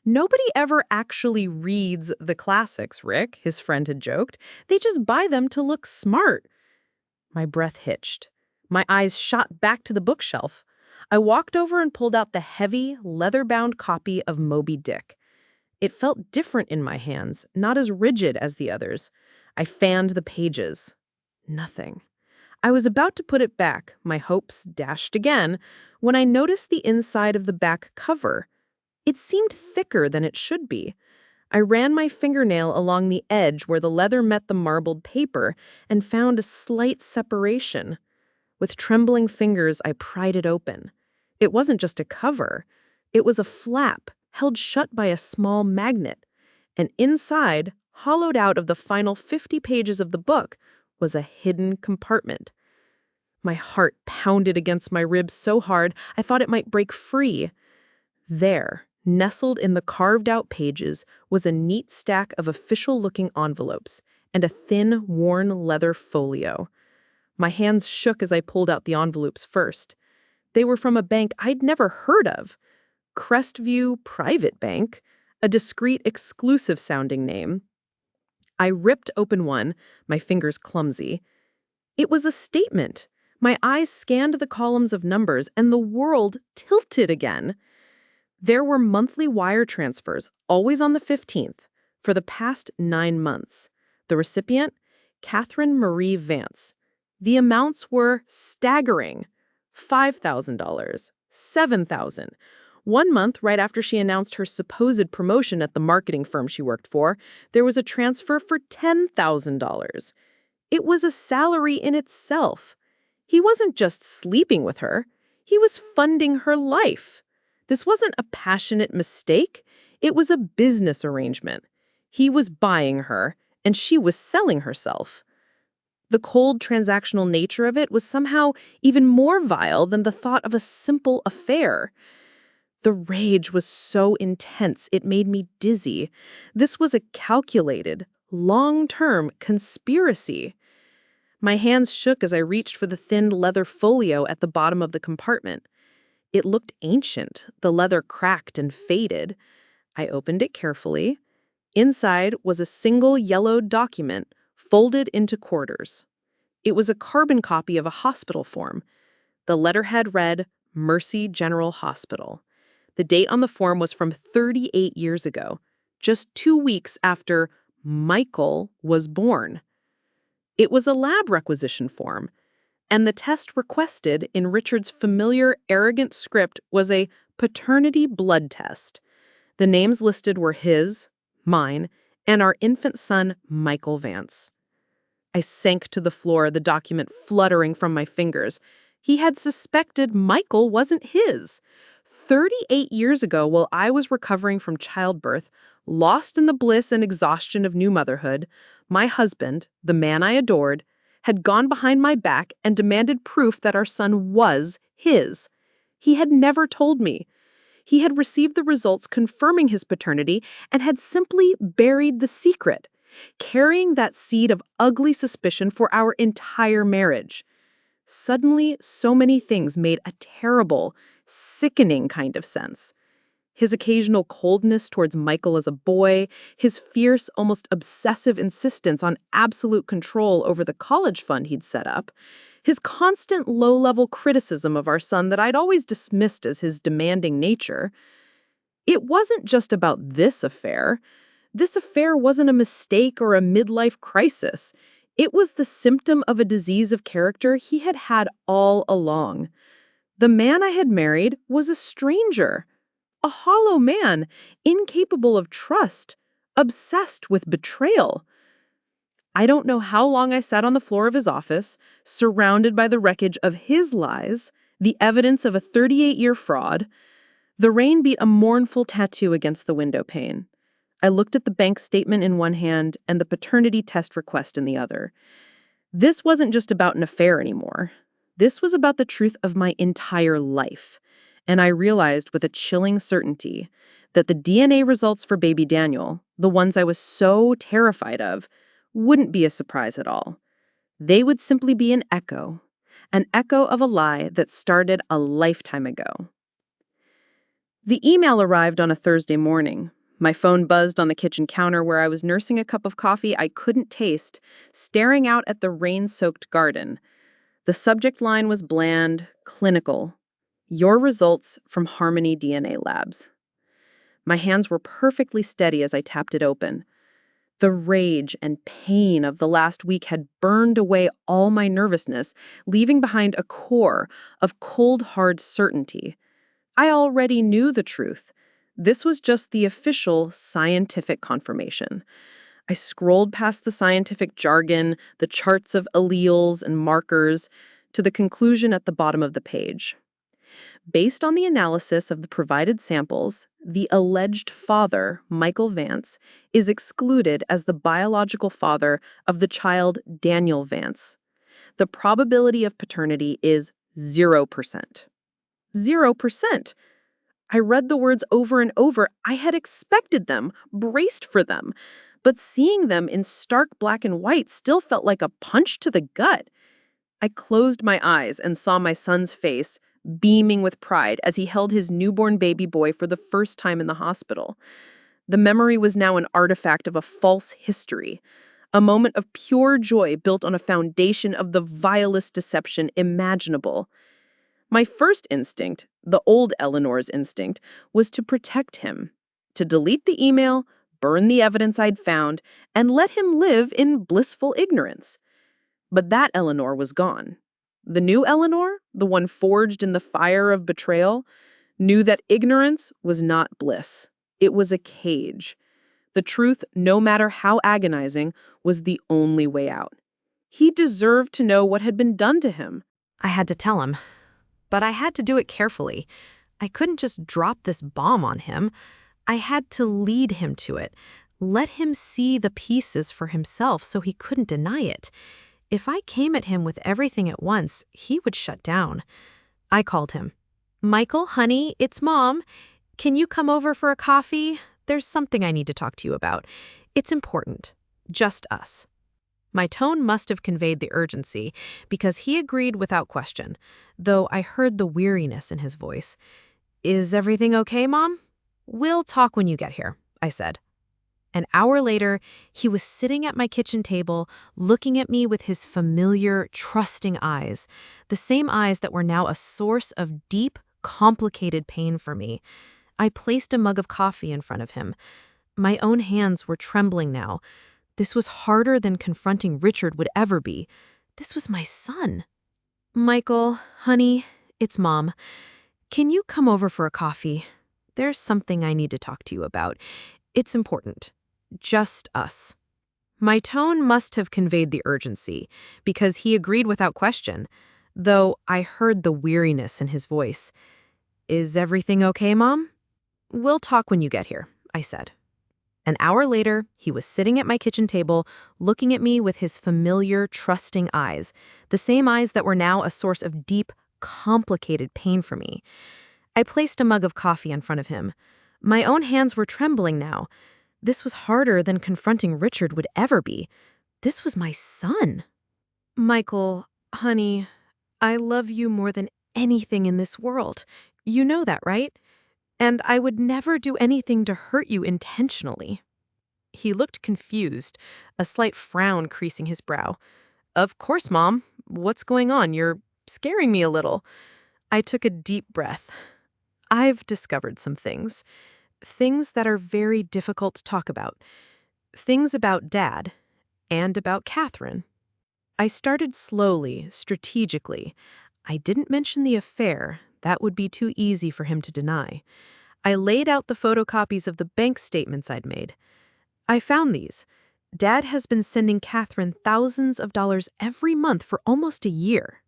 Nobody ever actually reads the classics, Rick, his friend had joked. They just buy them to look smart. My breath hitched. My eyes shot back to the bookshelf. I walked over and pulled out the heavy, leather-bound copy of Moby Dick. It felt different in my hands, not as rigid as the others. I fanned the pages. Nothing. I was about to put it back, my hopes dashed again, when I noticed the inside of the back cover. It seemed thicker than it should be. I ran my fingernail along the edge where the leather met the marbled paper and found a slight separation. With trembling fingers, I pried it open. It wasn't just a cover. It was a flap held shut by a small magnet. And inside, hollowed out of the final 50 pages of the book, was a hidden compartment. My heart pounded against my ribs so hard I thought it might break free. There, nestled in the carved-out pages, was a neat stack of official-looking envelopes and a thin, worn leather folio. My hands shook as I pulled out the envelopes first. They were from a bank I'd never heard of. Crestview Private Bank, a discreet, exclusive-sounding name. I ripped open one, my fingers clumsy. It was a statement. My eyes scanned the columns of numbers, and the world tilted again. There were monthly wire transfers, always on the 15th, for the past 9 months. The recipient? Catherine Marie Vance. The amounts were staggering. $5,000, $7,000. 1 month right after she announced her supposed promotion at the marketing firm she worked for, there was a transfer for $10,000. It was a salary in itself. He wasn't just sleeping with her. He was funding her life. This wasn't a passionate mistake. It was a business arrangement. He was buying her, and she was selling herself. The cold transactional nature of it was somehow even more vile than the thought of a simple affair. The rage was so intense it made me dizzy. This was a calculated, long-term conspiracy. My hands shook as I reached for the thin leather folio at the bottom of the compartment. It looked ancient, the leather cracked and faded. I opened it carefully. Inside was a single yellowed document, folded into quarters. It was a carbon copy of a hospital form. The letterhead read, Mercy General Hospital. The date on the form was from 38 years ago, just 2 weeks after Michael was born. It was a lab requisition form, and the test requested in Richard's familiar, arrogant script was a paternity blood test. The names listed were his, mine, and our infant son, Michael Vance. I sank to the floor, the document fluttering from my fingers. He had suspected Michael wasn't his. 38 years ago, while I was recovering from childbirth, lost in the bliss and exhaustion of new motherhood, my husband, the man I adored, had gone behind my back and demanded proof that our son was his. He had never told me. He had received the results confirming his paternity and had simply buried the secret, carrying that seed of ugly suspicion for our entire marriage. Suddenly, so many things made a terrible, sickening kind of sense. His occasional coldness towards Michael as a boy, his fierce, almost obsessive insistence on absolute control over the college fund he'd set up, his constant low-level criticism of our son that I'd always dismissed as his demanding nature. It wasn't just about this affair. This affair wasn't a mistake or a midlife crisis. It was the symptom of a disease of character he had had all along. The man I had married was a stranger, a hollow man, incapable of trust, obsessed with betrayal. I don't know how long I sat on the floor of his office, surrounded by the wreckage of his lies, the evidence of a 38-year fraud. The rain beat a mournful tattoo against the window pane. I looked at the bank statement in one hand and the paternity test request in the other. This wasn't just about an affair anymore. This was about the truth of my entire life. And I realized with a chilling certainty that the DNA results for baby Daniel, the ones I was so terrified of, wouldn't be a surprise at all. They would simply be an echo of a lie that started a lifetime ago. The email arrived on a Thursday morning. My phone buzzed on the kitchen counter where I was nursing a cup of coffee I couldn't taste, staring out at the rain-soaked garden. The subject line was bland, clinical. Your results from Harmony DNA Labs. My hands were perfectly steady as I tapped it open. The rage and pain of the last week had burned away all my nervousness, leaving behind a core of cold, hard certainty. I already knew the truth. This was just the official scientific confirmation. I scrolled past the scientific jargon, the charts of alleles and markers, to the conclusion at the bottom of the page. Based on the analysis of the provided samples, the alleged father, Michael Vance, is excluded as the biological father of the child Daniel Vance. The probability of paternity is 0%. 0%. I read the words over and over. I had expected them, braced for them, but seeing them in stark black and white still felt like a punch to the gut. I closed my eyes and saw my son's face, beaming with pride as he held his newborn baby boy for the first time in the hospital. The memory was now an artifact of a false history, a moment of pure joy built on a foundation of the vilest deception imaginable. My first instinct, the old Eleanor's instinct, was to protect him, to delete the email, burn the evidence I'd found, and let him live in blissful ignorance. But that Eleanor was gone. The new Eleanor, the one forged in the fire of betrayal, knew that ignorance was not bliss. It was a cage. The truth, no matter how agonizing, was the only way out. He deserved to know what had been done to him. I had to tell him, but I had to do it carefully. I couldn't just drop this bomb on him. I had to lead him to it, let him see the pieces for himself so he couldn't deny it. If I came at him with everything at once, he would shut down. I called him. Michael, honey, it's Mom. Can you come over for a coffee? There's something I need to talk to you about. It's important. Just us. My tone must have conveyed the urgency because he agreed without question, though I heard the weariness in his voice. Is everything okay, Mom? We'll talk when you get here, I said. An hour later, he was sitting at my kitchen table, looking at me with his familiar, trusting eyes, the same eyes that were now a source of deep, complicated pain for me. I placed a mug of coffee in front of him. My own hands were trembling now. This was harder than confronting Richard would ever be. This was my son. Michael, honey, it's Mom. Can you come over for a coffee? There's something I need to talk to you about. It's important. Just us. My tone must have conveyed the urgency because he agreed without question, though I heard the weariness in his voice. Is everything okay, Mom? We'll talk when you get here, I said. An hour later, he was sitting at my kitchen table, looking at me with his familiar, trusting eyes, the same eyes that were now a source of deep, complicated pain for me. I placed a mug of coffee in front of him. My own hands were trembling now. This was harder than confronting Richard would ever be. This was my son. Michael, honey, I love you more than anything in this world. You know that, right? And I would never do anything to hurt you intentionally. He looked confused, a slight frown creasing his brow. Of course, Mom. What's going on? You're scaring me a little. I took a deep breath. I've discovered some things. Things that are very difficult to talk about. Things about Dad and about Catherine. I started slowly, strategically. I didn't mention the affair. That would be too easy for him to deny. I laid out the photocopies of the bank statements I'd made. I found these. Dad has been sending Catherine thousands of dollars every month for almost a year.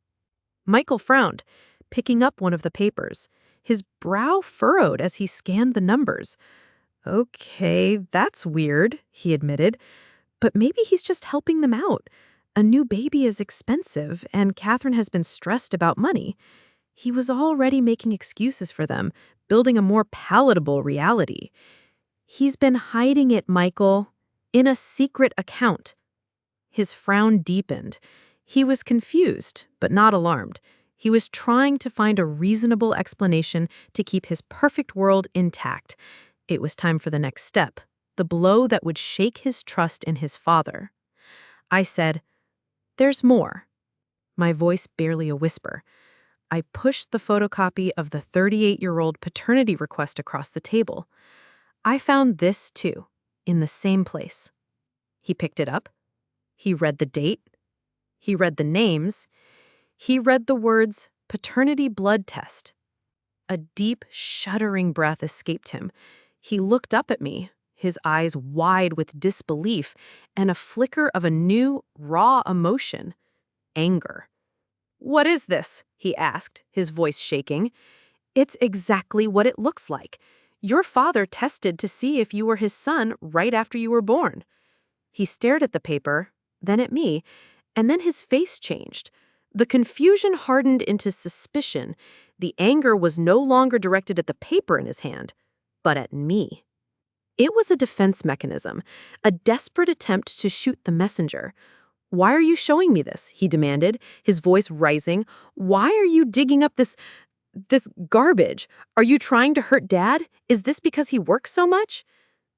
Michael frowned, picking up one of the papers. His brow furrowed as he scanned the numbers. Okay, that's weird, he admitted. But maybe he's just helping them out. A new baby is expensive, and Catherine has been stressed about money. He was already making excuses for them, building a more palatable reality. He's been hiding it, Michael, in a secret account. His frown deepened. He was confused, but not alarmed. He was trying to find a reasonable explanation to keep his perfect world intact. It was time for the next step, the blow that would shake his trust in his father. I said, "There's more." My voice barely a whisper. I pushed the photocopy of the 38-year-old paternity request across the table. I found this, too, in the same place. He picked it up. He read the date. He read the names. He read the words, paternity blood test. A deep, shuddering breath escaped him. He looked up at me, his eyes wide with disbelief and a flicker of a new, raw emotion, anger. "What is this?" he asked, his voice shaking. "It's exactly what it looks like. Your father tested to see if you were his son right after you were born." He stared at the paper, then at me, and then his face changed. The confusion hardened into suspicion. The anger was no longer directed at the paper in his hand, but at me. It was a defense mechanism, a desperate attempt to shoot the messenger. "Why are you showing me this?" he demanded, his voice rising. "Why are you digging up this garbage? Are you trying to hurt Dad? Is this because he works so much?"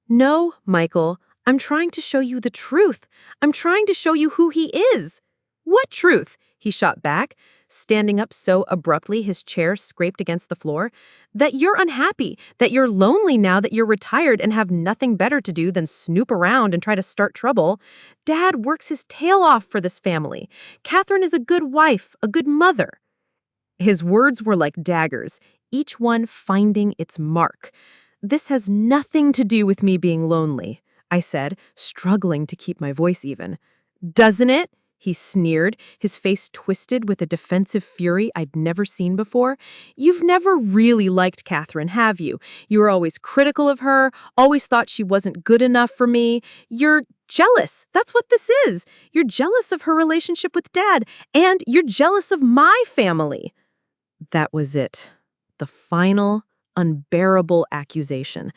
"No, Michael, I'm trying to show you the truth. I'm trying to show you who he is." "What truth?" he shot back, standing up so abruptly his chair scraped against the floor. "That you're unhappy, that you're lonely now that you're retired and have nothing better to do than snoop around and try to start trouble. Dad works his tail off for this family. Catherine is a good wife, a good mother." His words were like daggers, each one finding its mark. "This has nothing to do with me being lonely," I said, struggling to keep my voice even. "Doesn't it?" he sneered, his face twisted with a defensive fury I'd never seen before. "You've never really liked Catherine, have you? You were always critical of her, always thought she wasn't good enough for me. You're jealous. That's what this is. You're jealous of her relationship with Dad, and you're jealous of my family. That was it. The final, unbearable accusation.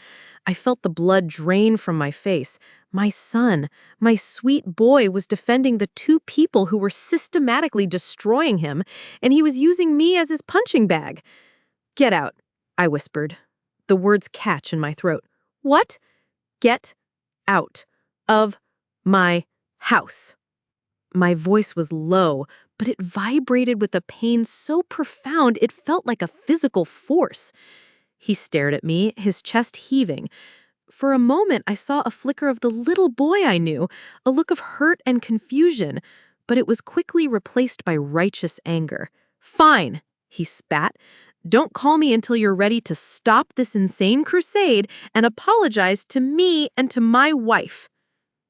I felt the blood drain from my face. My son, my sweet boy, was defending the two people who were systematically destroying him, and he was using me as his punching bag. "Get out," I whispered. The words catch in my throat. "What?" "Get out of my house." My voice was low, but it vibrated with a pain so profound it felt like a physical force. He stared at me, his chest heaving. For a moment, I saw a flicker of the little boy I knew, a look of hurt and confusion, but it was quickly replaced by righteous anger. "Fine," he spat. "Don't call me until you're ready to stop this insane crusade and apologize to me and to my wife."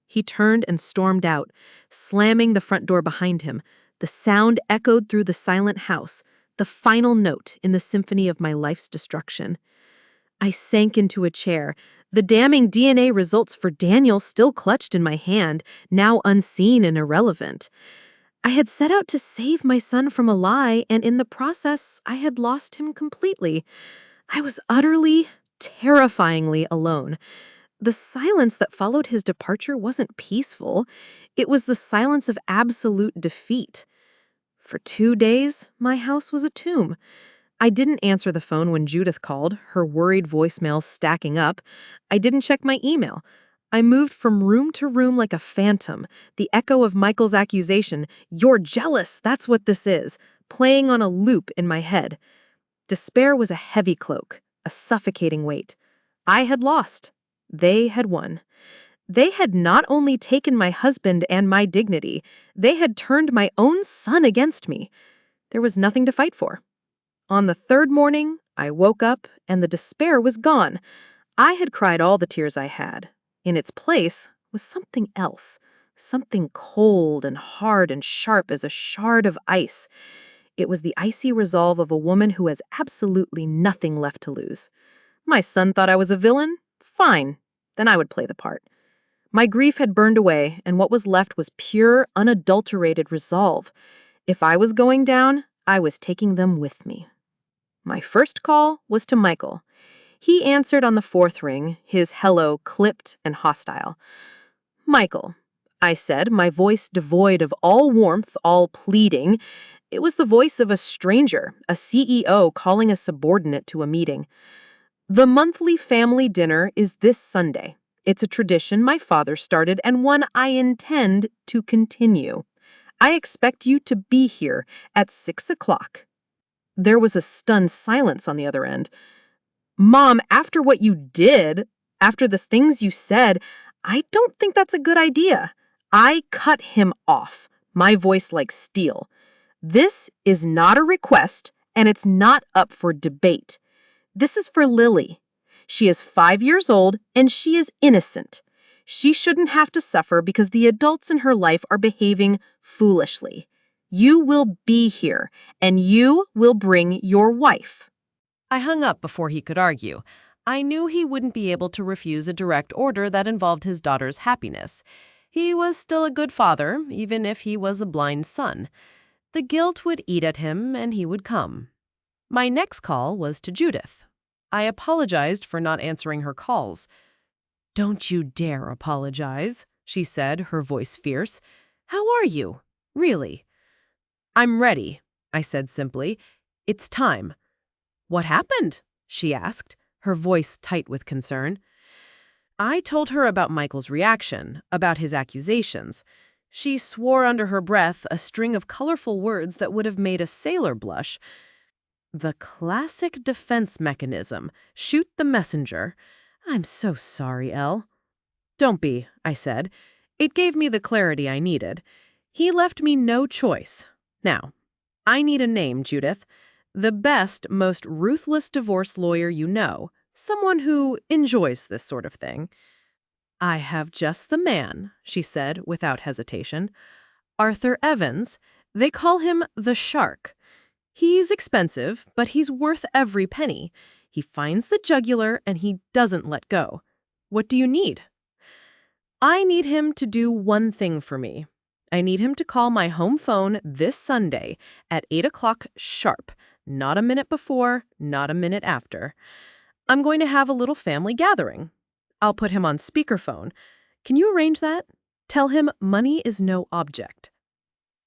He turned and stormed out, slamming the front door behind him. The sound echoed through the silent house, the final note in the symphony of my life's destruction. I sank into a chair, the damning DNA results for Daniel still clutched in my hand, now unseen and irrelevant. I had set out to save my son from a lie, and in the process, I had lost him completely. I was utterly, terrifyingly alone. The silence that followed his departure wasn't peaceful. It was the silence of absolute defeat. For 2 days, my house was a tomb. I didn't answer the phone when Judith called, her worried voicemail stacking up. I didn't check my email. I moved from room to room like a phantom, the echo of Michael's accusation, "You're jealous, that's what this is," playing on a loop in my head. Despair was a heavy cloak, a suffocating weight. I had lost. They had won. They had not only taken my husband and my dignity, they had turned my own son against me. There was nothing to fight for. On the third morning, I woke up and the despair was gone. I had cried all the tears I had. In its place was something else, something cold and hard and sharp as a shard of ice. It was the icy resolve of a woman who has absolutely nothing left to lose. My son thought I was a villain? Fine. Then I would play the part. My grief had burned away, and what was left was pure, unadulterated resolve. If I was going down, I was taking them with me. My first call was to Michael. He answered on the fourth ring, his hello clipped and hostile. "Michael," I said, my voice devoid of all warmth, all pleading. It was the voice of a stranger, a CEO calling a subordinate to a meeting. "The monthly family dinner is this Sunday. It's a tradition my father started and one I intend to continue. I expect you to be here at 6 o'clock. There was a stunned silence on the other end. "Mom, after what you did, after the things you said, I don't think that's a good idea." I cut him off, my voice like steel. "This is not a request, and it's not up for debate. This is for Lily. She is 5 years old, and she is innocent. She shouldn't have to suffer because the adults in her life are behaving foolishly. You will be here, and you will bring your wife." I hung up before he could argue. I knew he wouldn't be able to refuse a direct order that involved his daughter's happiness. He was still a good father, even if he was a blind son. The guilt would eat at him, and he would come. My next call was to Judith. I apologized for not answering her calls. "Don't you dare apologize," she said, her voice fierce. "How are you? Really?" "I'm ready," I said simply. "It's time." "What happened?" she asked, her voice tight with concern. I told her about Michael's reaction, about his accusations. She swore under her breath a string of colorful words that would have made a sailor blush. The classic defense mechanism, shoot the messenger. "I'm so sorry, Elle." "Don't be," I said. It gave me the clarity I needed. He left me no choice. Now, I need a name, Judith. The best, most ruthless divorce lawyer you know. Someone who enjoys this sort of thing. "I have just the man," she said without hesitation. "Arthur Evans. They call him the Shark. He's expensive, but he's worth every penny. He finds the jugular and he doesn't let go. What do you need?" I need him to do one thing for me. I need him to call my home phone this Sunday at 8 o'clock sharp, not a minute before, not a minute after. I'm going to have a little family gathering. I'll put him on speakerphone. Can you arrange that? Tell him money is no object.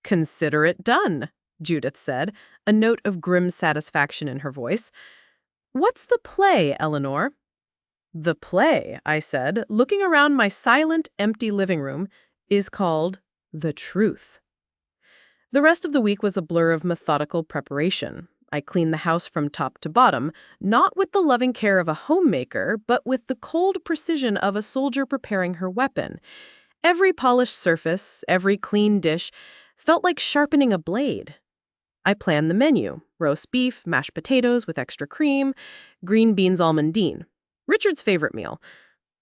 Consider it done, Judith said, a note of grim satisfaction in her voice. What's the play, Eleanor? The play, I said, looking around my silent, empty living room, is called The Truth. The rest of the week was a blur of methodical preparation. I cleaned the house from top to bottom, not with the loving care of a homemaker, but with the cold precision of a soldier preparing her weapon. Every polished surface, every clean dish, felt like sharpening a blade. I planned the menu: roast beef, mashed potatoes with extra cream, green beans almondine, Richard's favorite meal,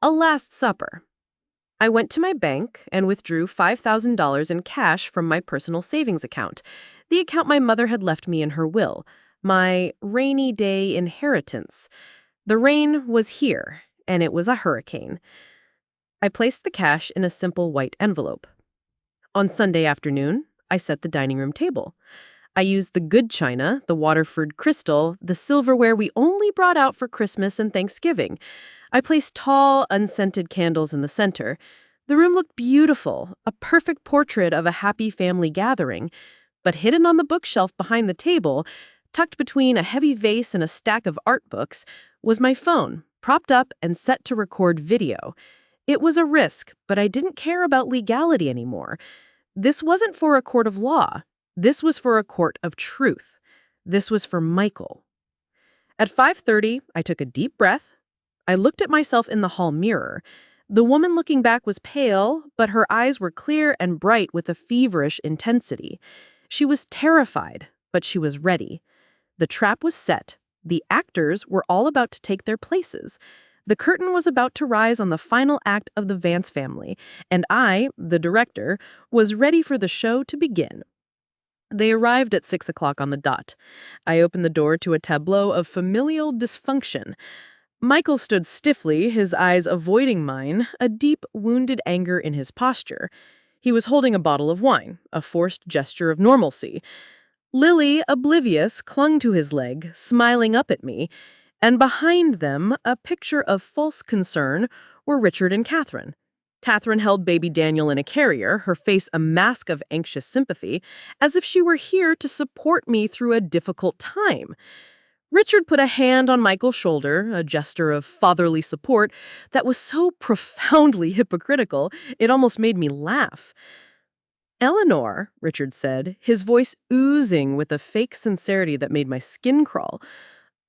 a last supper. I went to my bank and withdrew $5,000 in cash from my personal savings account, the account my mother had left me in her will, my rainy day inheritance. The rain was here, and it was a hurricane. I placed the cash in a simple white envelope. On Sunday afternoon, I set the dining room table. I used the good china, the Waterford crystal, the silverware we only brought out for Christmas and Thanksgiving. I placed tall, unscented candles in the center. The room looked beautiful, a perfect portrait of a happy family gathering. But hidden on the bookshelf behind the table, tucked between a heavy vase and a stack of art books, was my phone, propped up and set to record video. It was a risk, but I didn't care about legality anymore. This wasn't for a court of law. This was for a court of truth. This was for Michael. At 5:30, I took a deep breath. I looked at myself in the hall mirror. The woman looking back was pale, but her eyes were clear and bright with a feverish intensity. She was terrified, but she was ready. The trap was set. The actors were all about to take their places. The curtain was about to rise on the final act of the Vance family, and I, the director, was ready for the show to begin. They arrived at 6 o'clock on the dot. I opened the door to a tableau of familial dysfunction. Michael stood stiffly, his eyes avoiding mine, a deep, wounded anger in his posture. He was holding a bottle of wine, a forced gesture of normalcy. Lily, oblivious, clung to his leg, smiling up at me, and behind them, a picture of false concern, were Richard and Catherine. Catherine held baby Daniel in a carrier, her face a mask of anxious sympathy, as if she were here to support me through a difficult time. Richard put a hand on Michael's shoulder, a gesture of fatherly support that was so profoundly hypocritical, it almost made me laugh. "Eleanor," Richard said, his voice oozing with a fake sincerity that made my skin crawl,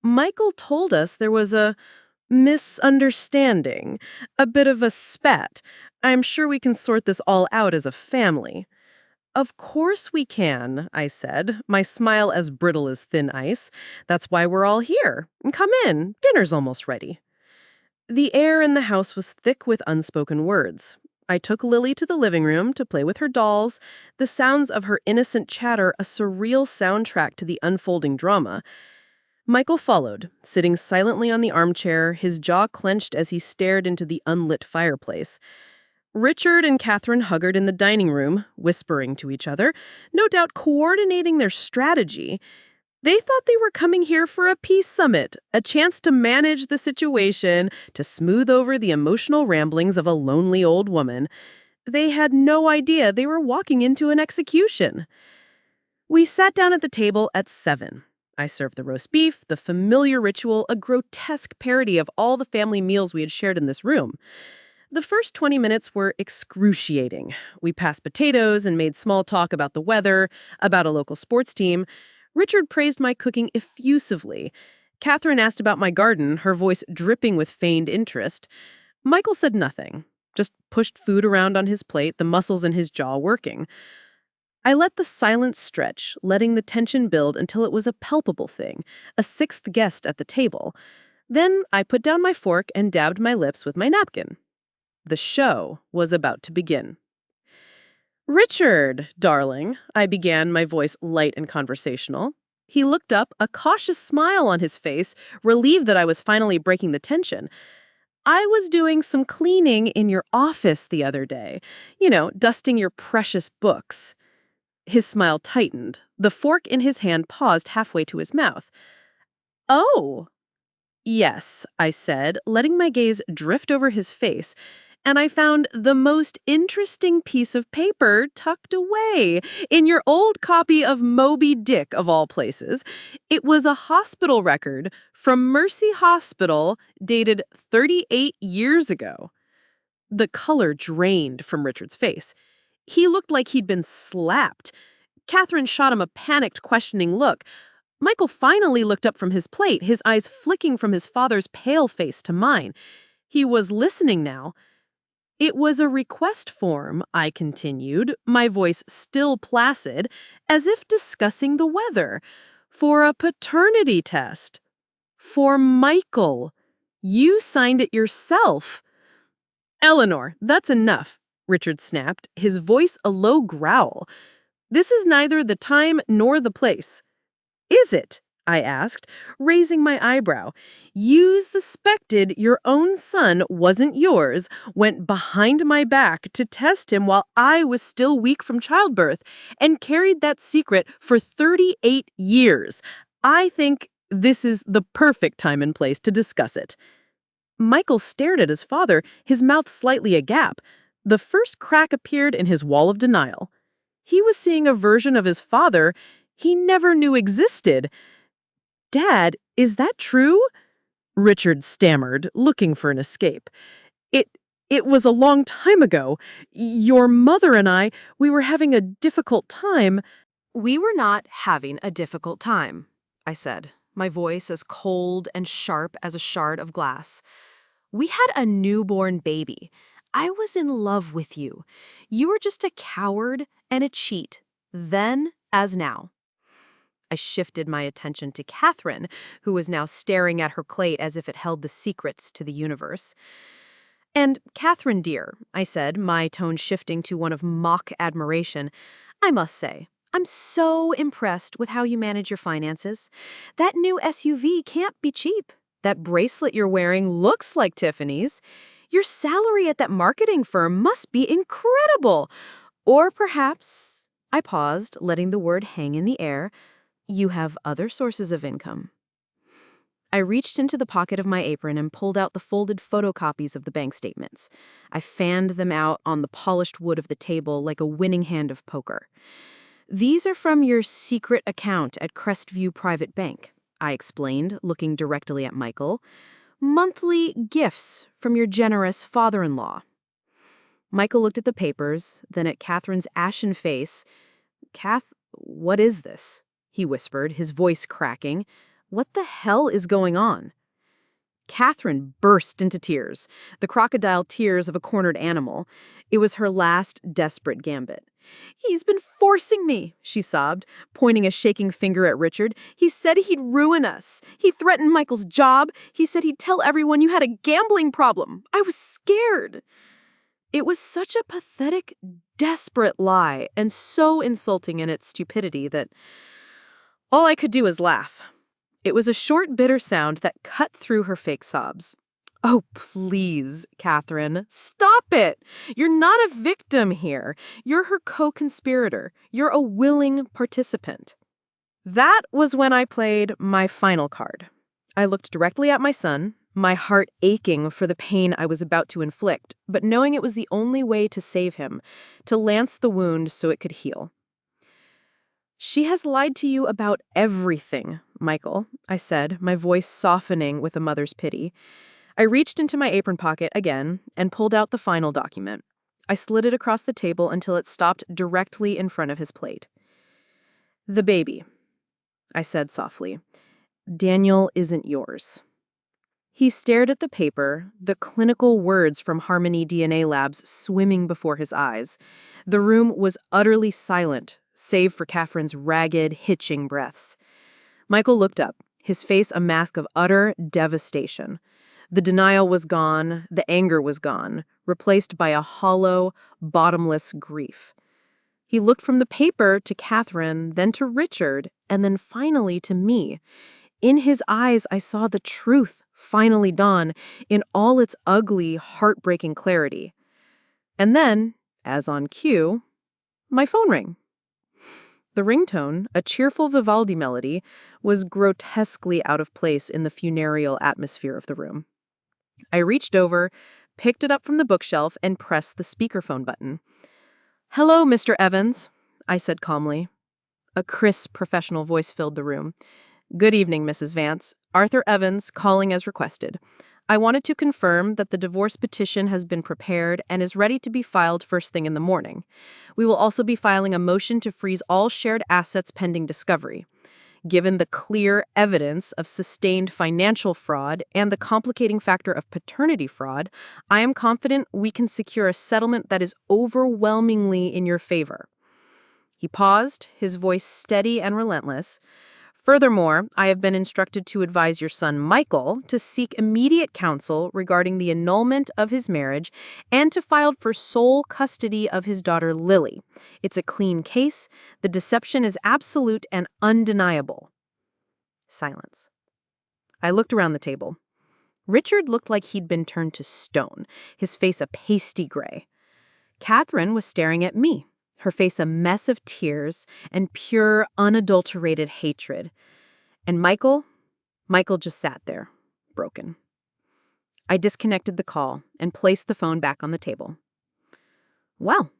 "Michael told us there was a misunderstanding, a bit of a spat. I'm sure we can sort this all out as a family." "Of course we can," I said, my smile as brittle as thin ice. "That's why we're all here. Come in, dinner's almost ready." The air in the house was thick with unspoken words. I took Lily to the living room to play with her dolls, the sounds of her innocent chatter a surreal soundtrack to the unfolding drama. Michael followed, sitting silently on the armchair, his jaw clenched as he stared into the unlit fireplace. Richard and Catherine huddled in the dining room, whispering to each other, no doubt coordinating their strategy. They thought they were coming here for a peace summit, a chance to manage the situation, to smooth over the emotional ramblings of a lonely old woman. They had no idea they were walking into an execution. We sat down at the table at 7. I served the roast beef, the familiar ritual, a grotesque parody of all the family meals we had shared in this room. The first 20 minutes were excruciating. We passed potatoes and made small talk about the weather, about a local sports team. Richard praised my cooking effusively. Catherine asked about my garden, her voice dripping with feigned interest. Michael said nothing, just pushed food around on his plate, the muscles in his jaw working. I let the silence stretch, letting the tension build until it was a palpable thing, a sixth guest at the table. Then I put down my fork and dabbed my lips with my napkin. The show was about to begin. "Richard, darling," I began, my voice light and conversational. He looked up, a cautious smile on his face, relieved that I was finally breaking the tension. I was doing some cleaning in your office the other day. Dusting your precious books. His smile tightened. The fork in his hand paused halfway to his mouth. Oh, yes, I said, letting my gaze drift over his face, and I found the most interesting piece of paper tucked away in your old copy of Moby Dick, of all places. It was a hospital record from Mercy Hospital dated 38 years ago. The color drained from Richard's face. He looked like he'd been slapped. Catherine shot him a panicked, questioning look. Michael finally looked up from his plate, his eyes flicking from his father's pale face to mine. He was listening now. It was a request form, I continued, my voice still placid, as if discussing the weather, for a paternity test. For Michael. You signed it yourself. Eleanor, that's enough, Richard snapped, his voice a low growl. This is neither the time nor the place. Is it? I asked, raising my eyebrow. You suspected your own son wasn't yours, went behind my back to test him while I was still weak from childbirth, and carried that secret for 38 years. I think this is the perfect time and place to discuss it. Michael stared at his father, his mouth slightly agape. The first crack appeared in his wall of denial. He was seeing a version of his father he never knew existed. Dad, is that true? Richard stammered, looking for an escape. It was a long time ago. Your mother and I, we were having a difficult time. We were not having a difficult time, I said, my voice as cold and sharp as a shard of glass. We had a newborn baby. I was in love with you. You were just a coward and a cheat, then as now. I shifted my attention to Catherine, who was now staring at her plate as if it held the secrets to the universe. And Catherine, dear, I said, my tone shifting to one of mock admiration, I must say, I'm so impressed with how you manage your finances. That new SUV can't be cheap. That bracelet you're wearing looks like Tiffany's. Your salary at that marketing firm must be incredible. Or perhaps, I paused, letting the word hang in the air, you have other sources of income. I reached into the pocket of my apron and pulled out the folded photocopies of the bank statements. I fanned them out on the polished wood of the table like a winning hand of poker. These are from your secret account at Crestview Private Bank, I explained, looking directly at Michael. Monthly gifts from your generous father-in-law. Michael looked at the papers, then at Catherine's ashen face. Kath, what is this? He whispered, his voice cracking. What the hell is going on? Catherine burst into tears, the crocodile tears of a cornered animal. It was her last desperate gambit. He's been forcing me, she sobbed, pointing a shaking finger at Richard. He said he'd ruin us. He threatened Michael's job. He said he'd tell everyone you had a gambling problem. I was scared. It was such a pathetic, desperate lie, and so insulting in its stupidity that all I could do was laugh. It was a short, bitter sound that cut through her fake sobs. Oh, please, Catherine, stop it. You're not a victim here. You're her co-conspirator. You're a willing participant. That was when I played my final card. I looked directly at my son, my heart aching for the pain I was about to inflict, but knowing it was the only way to save him, to lance the wound so it could heal. She has lied to you about everything, Michael, I said, my voice softening with a mother's pity. I reached into my apron pocket again and pulled out the final document. I slid it across the table until it stopped directly in front of his plate. The baby, I said softly. Daniel isn't yours. He stared at the paper, the clinical words from Harmony DNA Labs swimming before his eyes. The room was utterly silent, save for Catherine's ragged, hitching breaths. Michael looked up, his face a mask of utter devastation. The denial was gone, the anger was gone, replaced by a hollow, bottomless grief. He looked from the paper to Catherine, then to Richard, and then finally to me. In his eyes, I saw the truth finally dawn in all its ugly, heartbreaking clarity. And then, as on cue, my phone rang. The ringtone, a cheerful Vivaldi melody, was grotesquely out of place in the funereal atmosphere of the room. I reached over, picked it up from the bookshelf, and pressed the speakerphone button. "Hello, Mr. Evans," I said calmly. A crisp, professional voice filled the room. "Good evening, Mrs. Vance. Arthur Evans, calling as requested. I wanted to confirm that the divorce petition has been prepared and is ready to be filed first thing in the morning. We will also be filing a motion to freeze all shared assets pending discovery. Given the clear evidence of sustained financial fraud and the complicating factor of paternity fraud, I am confident we can secure a settlement that is overwhelmingly in your favor." He paused, his voice steady and relentless. "Furthermore, I have been instructed to advise your son Michael to seek immediate counsel regarding the annulment of his marriage and to file for sole custody of his daughter Lily. It's a clean case. The deception is absolute and undeniable." Silence. I looked around the table. Richard looked like he'd been turned to stone, his face a pasty gray. Catherine was staring at me, her face a mess of tears and pure, unadulterated hatred. And Michael just sat there, broken. I disconnected the call and placed the phone back on the table. "Well,"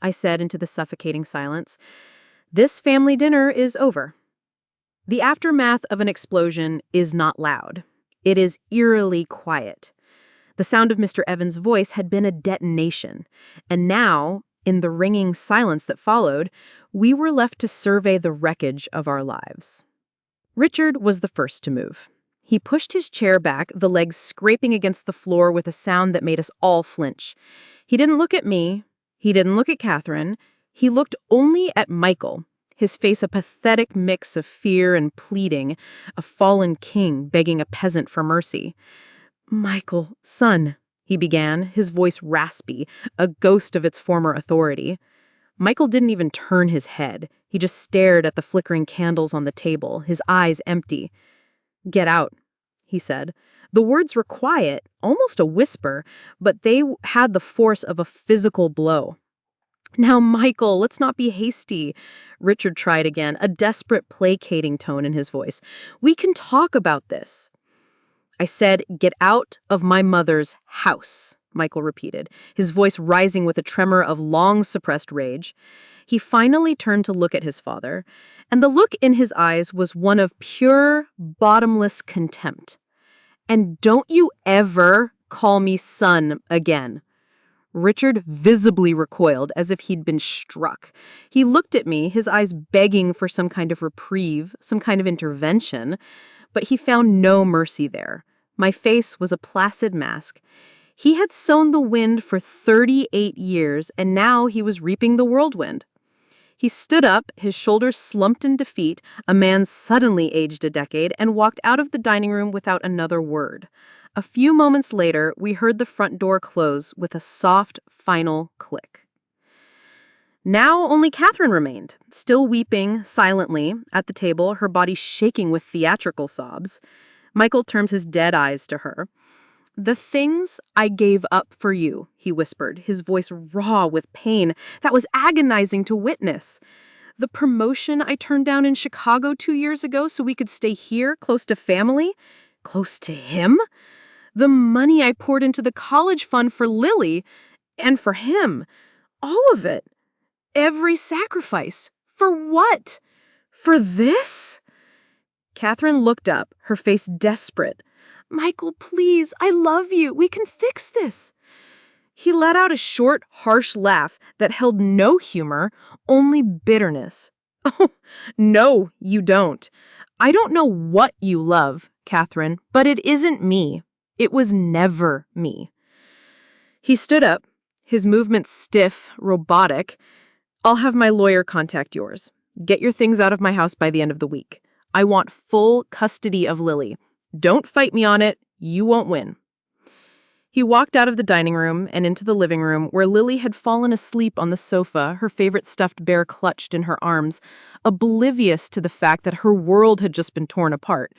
I said into the suffocating silence, "this family dinner is over." The aftermath of an explosion is not loud. It is eerily quiet. The sound of Mr. Evans' voice had been a detonation, and now, in the ringing silence that followed, we were left to survey the wreckage of our lives. Richard was the first to move. He pushed his chair back, the legs scraping against the floor with a sound that made us all flinch. He didn't look at me. He didn't look at Catherine. He looked only at Michael, his face a pathetic mix of fear and pleading, a fallen king begging a peasant for mercy. "Michael, son," he began, his voice raspy, a ghost of its former authority. Michael didn't even turn his head. He just stared at the flickering candles on the table, his eyes empty. "Get out," he said. The words were quiet, almost a whisper, but they had the force of a physical blow. "Now, Michael, let's not be hasty," Richard tried again, a desperate, placating tone in his voice. "We can talk about this." I said, "Get out of my mother's house," Michael repeated, his voice rising with a tremor of long-suppressed rage. He finally turned to look at his father, and the look in his eyes was one of pure, bottomless contempt. "And don't you ever call me son again." Richard visibly recoiled as if he'd been struck. He looked at me, his eyes begging for some kind of reprieve, some kind of intervention, but he found no mercy there. My face was a placid mask. He had sown the wind for 38 years, and now he was reaping the whirlwind. He stood up, his shoulders slumped in defeat, a man suddenly aged a decade, and walked out of the dining room without another word. A few moments later, we heard the front door close with a soft, final click. Now only Catherine remained, still weeping silently at the table, her body shaking with theatrical sobs. Michael turned his dead eyes to her. "The things I gave up for you," he whispered, his voice raw with pain that was agonizing to witness. "The promotion I turned down in Chicago 2 years ago so we could stay here, close to family, close to him. The money I poured into the college fund for Lily and for him. All of it. Every sacrifice. For what? For this?" Catherine looked up, her face desperate. "Michael, please, I love you. We can fix this." He let out a short, harsh laugh that held no humor, only bitterness. "Oh, no, you don't. I don't know what you love, Catherine, but it isn't me. It was never me." He stood up, his movements stiff, robotic. "I'll have my lawyer contact yours. Get your things out of my house by the end of the week. I want full custody of Lily. Don't fight me on it. You won't win." He walked out of the dining room and into the living room where Lily had fallen asleep on the sofa, her favorite stuffed bear clutched in her arms, oblivious to the fact that her world had just been torn apart.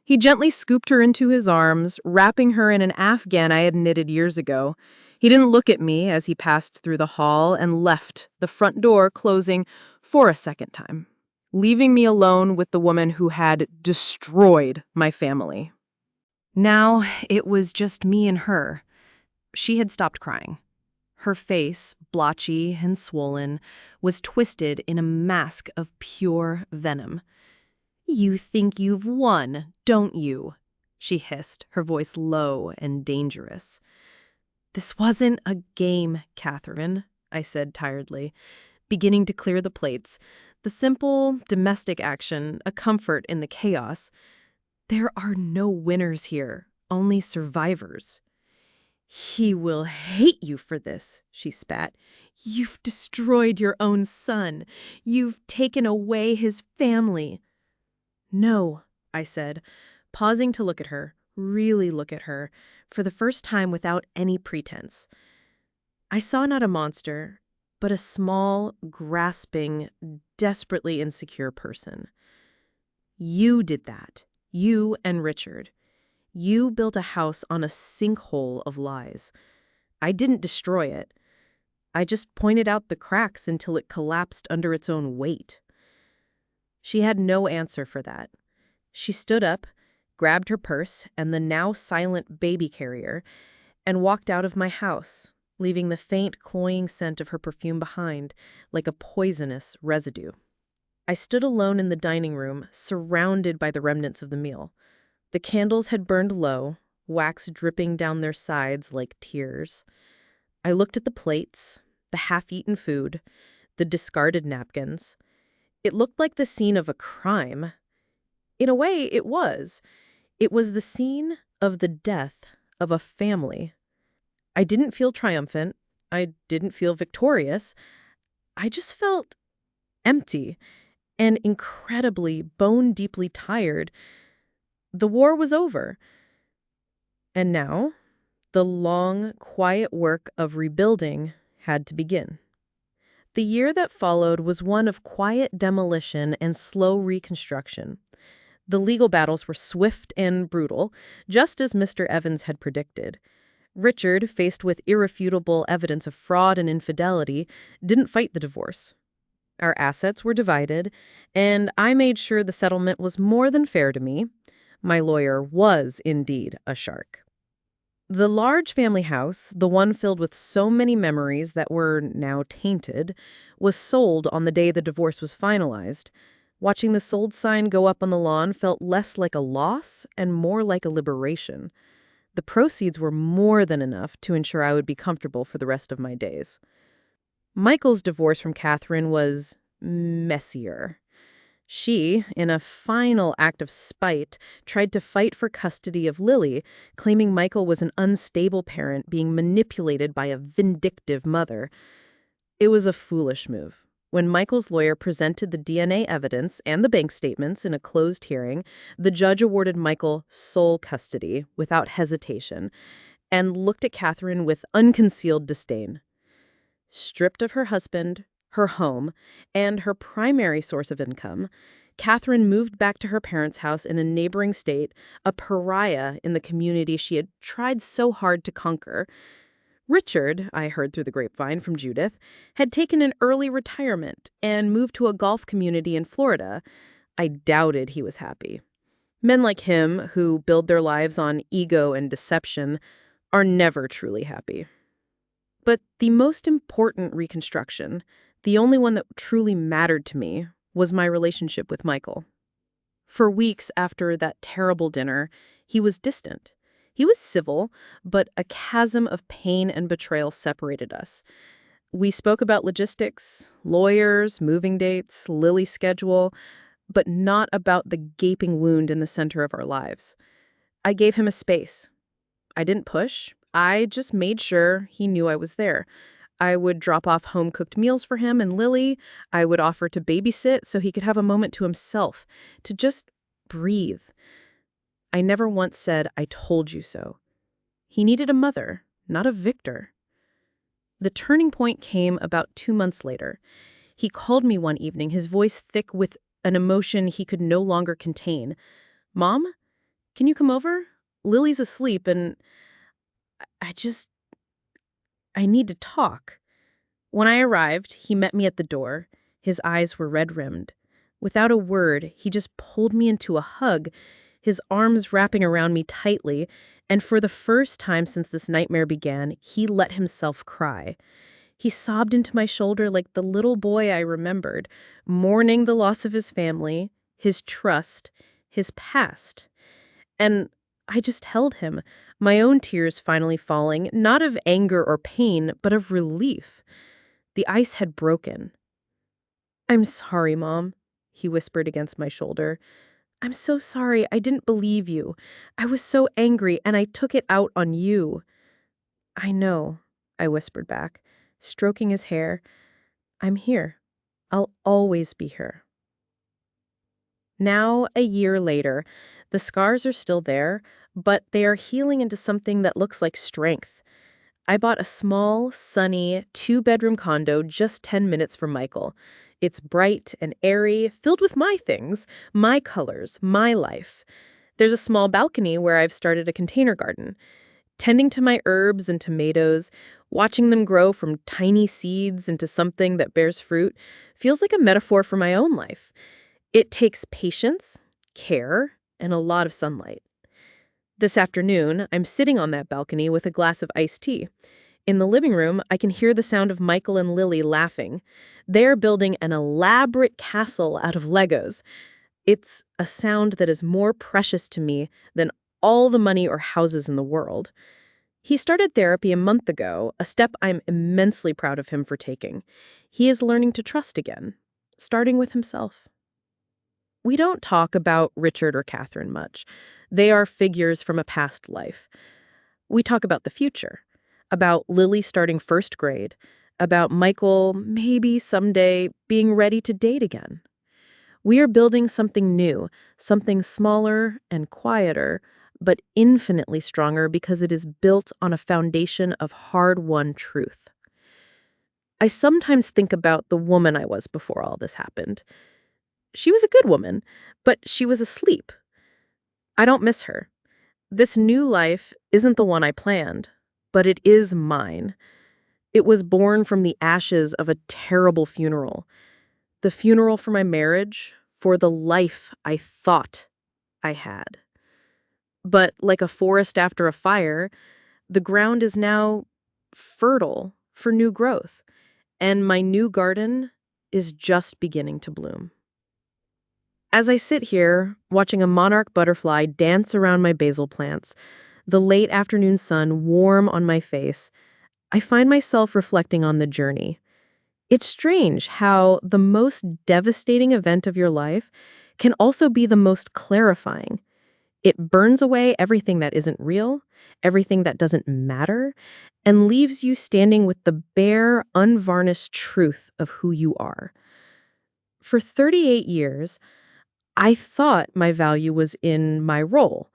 He gently scooped her into his arms, wrapping her in an afghan I had knitted years ago. He didn't look at me as he passed through the hall and left, the front door closing for a second time, leaving me alone with the woman who had destroyed my family. Now it was just me and her. She had stopped crying. Her face, blotchy and swollen, was twisted in a mask of pure venom. "You think you've won, don't you?" she hissed, her voice low and dangerous. "This wasn't a game, Catherine," I said tiredly, beginning to clear the plates. The simple, domestic action, a comfort in the chaos. There are no winners here, only survivors. "He will hate you for this," she spat. "You've destroyed your own son. You've taken away his family." "No," I said, pausing to look at her, really look at her, for the first time without any pretense. I saw not a monster, but a small, grasping, desperately insecure person. "You did that. You and Richard. You built a house on a sinkhole of lies. I didn't destroy it. I just pointed out the cracks until it collapsed under its own weight." She had no answer for that. She stood up, grabbed her purse and the now silent baby carrier, and walked out of my house, leaving the faint, cloying scent of her perfume behind, like a poisonous residue. I stood alone in the dining room, surrounded by the remnants of the meal. The candles had burned low, wax dripping down their sides like tears. I looked at the plates, the half-eaten food, the discarded napkins. It looked like the scene of a crime. In a way, it was. It was the scene of the death of a family. I didn't feel triumphant. I didn't feel victorious. I just felt empty and incredibly, bone-deeply tired. The war was over. And now, the long, quiet work of rebuilding had to begin. The year that followed was one of quiet demolition and slow reconstruction. The legal battles were swift and brutal, just as Mr. Evans had predicted. Richard, faced with irrefutable evidence of fraud and infidelity, didn't fight the divorce. Our assets were divided, and I made sure the settlement was more than fair to me. My lawyer was indeed a shark. The large family house, the one filled with so many memories that were now tainted, was sold on the day the divorce was finalized. Watching the sold sign go up on the lawn felt less like a loss and more like a liberation. The proceeds were more than enough to ensure I would be comfortable for the rest of my days. Michael's divorce from Catherine was messier. She, in a final act of spite, tried to fight for custody of Lily, claiming Michael was an unstable parent being manipulated by a vindictive mother. It was a foolish move. When Michael's lawyer presented the DNA evidence and the bank statements in a closed hearing, the judge awarded Michael sole custody without hesitation and looked at Catherine with unconcealed disdain. Stripped of her husband, her home, and her primary source of income, Catherine moved back to her parents' house in a neighboring state, a pariah in the community she had tried so hard to conquer. Richard, I heard through the grapevine from Judith, had taken an early retirement and moved to a golf community in Florida. I doubted he was happy. Men like him, who build their lives on ego and deception, are never truly happy. But the most important reconstruction, the only one that truly mattered to me, was my relationship with Michael. For weeks after that terrible dinner, he was distant. He was civil, but a chasm of pain and betrayal separated us. We spoke about logistics, lawyers, moving dates, Lily's schedule, but not about the gaping wound in the center of our lives. I gave him a space. I didn't push. I just made sure he knew I was there. I would drop off home-cooked meals for him and Lily. I would offer to babysit so he could have a moment to himself, to just breathe. I never once said, "I told you so." He needed a mother, not a victor. The turning point came about 2 months later. He called me one evening, his voice thick with an emotion he could no longer contain. "Mom, can you come over? Lily's asleep and I just, I need to talk. When I arrived, he met me at the door. His eyes were red-rimmed. Without a word, he just pulled me into a hug, his arms wrapping around me tightly, and for the first time since this nightmare began, he let himself cry. He sobbed into my shoulder like the little boy I remembered, mourning the loss of his family, his trust, his past. And I just held him, my own tears finally falling, not of anger or pain, but of relief. The ice had broken. "I'm sorry, Mom," he whispered against my shoulder. "I'm so sorry. I didn't believe you. I was so angry, and I took it out on you." "I know," I whispered back, stroking his hair. "I'm here. I'll always be here." Now, a year later, the scars are still there, but they are healing into something that looks like strength. I bought a small, sunny, two-bedroom condo just 10 minutes from Michael. It's bright and airy, filled with my things, my colors, my life. There's a small balcony where I've started a container garden. Tending to my herbs and tomatoes, watching them grow from tiny seeds into something that bears fruit, feels like a metaphor for my own life. It takes patience, care, and a lot of sunlight. This afternoon, I'm sitting on that balcony with a glass of iced tea. In the living room, I can hear the sound of Michael and Lily laughing. They're building an elaborate castle out of Legos. It's a sound that is more precious to me than all the money or houses in the world. He started therapy a month ago, a step I'm immensely proud of him for taking. He is learning to trust again, starting with himself. We don't talk about Richard or Catherine much. They are figures from a past life. We talk about the future, about Lily starting first grade, about Michael maybe someday being ready to date again. We are building something new, something smaller and quieter, but infinitely stronger because it is built on a foundation of hard-won truth. I sometimes think about the woman I was before all this happened. She was a good woman, but she was asleep. I don't miss her. This new life isn't the one I planned, but it is mine. It was born from the ashes of a terrible funeral. The funeral for my marriage, for the life I thought I had. But like a forest after a fire, the ground is now fertile for new growth, and my new garden is just beginning to bloom. As I sit here, watching a monarch butterfly dance around my basil plants, the late afternoon sun warm on my face, I find myself reflecting on the journey. It's strange how the most devastating event of your life can also be the most clarifying. It burns away everything that isn't real, everything that doesn't matter, and leaves you standing with the bare, unvarnished truth of who you are. For 38 years, I thought my value was in my role.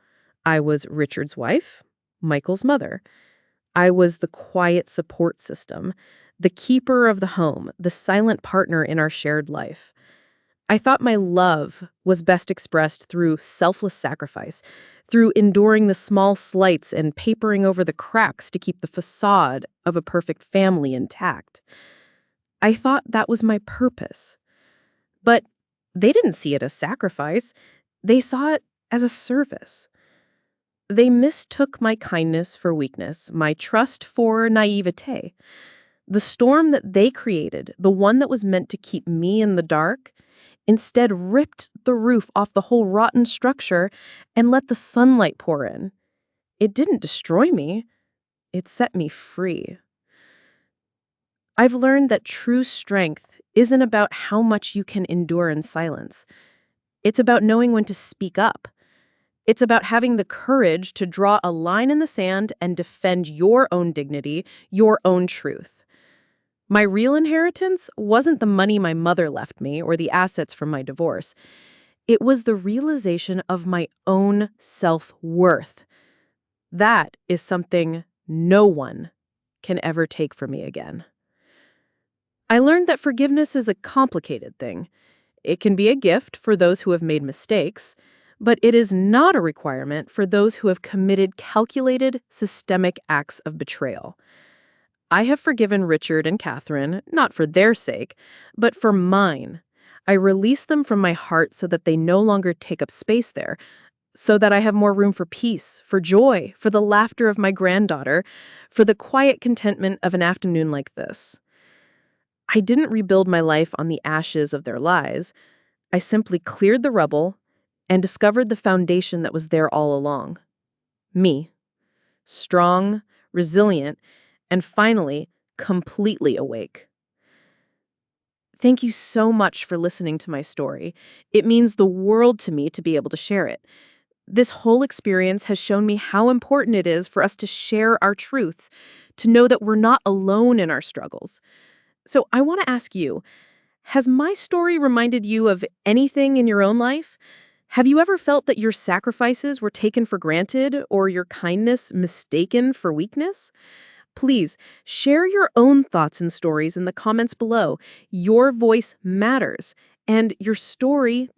I was Richard's wife, Michael's mother. I was the quiet support system, the keeper of the home, the silent partner in our shared life. I thought my love was best expressed through selfless sacrifice, through enduring the small slights and papering over the cracks to keep the facade of a perfect family intact. I thought that was my purpose. But they didn't see it as sacrifice. They saw it as a service. They mistook my kindness for weakness, my trust for naivete. The storm that they created, the one that was meant to keep me in the dark, instead ripped the roof off the whole rotten structure and let the sunlight pour in. It didn't destroy me. It set me free. I've learned that true strength isn't about how much you can endure in silence. It's about knowing when to speak up. It's about having the courage to draw a line in the sand and defend your own dignity, your own truth. My real inheritance wasn't the money my mother left me or the assets from my divorce. It was the realization of my own self-worth. That is something no one can ever take from me again. I learned that forgiveness is a complicated thing. It can be a gift for those who have made mistakes, but it is not a requirement for those who have committed calculated, systemic acts of betrayal. I have forgiven Richard and Catherine, not for their sake, but for mine. I release them from my heart so that they no longer take up space there, so that I have more room for peace, for joy, for the laughter of my granddaughter, for the quiet contentment of an afternoon like this. I didn't rebuild my life on the ashes of their lies. I simply cleared the rubble and discovered the foundation that was there all along. Me. Strong, resilient, and finally, completely awake. Thank you so much for listening to my story. It means the world to me to be able to share it. This whole experience has shown me how important it is for us to share our truths, to know that we're not alone in our struggles. So I want to ask you, has my story reminded you of anything in your own life? Have you ever felt that your sacrifices were taken for granted or your kindness mistaken for weakness? Please share your own thoughts and stories in the comments below. Your voice matters, and your story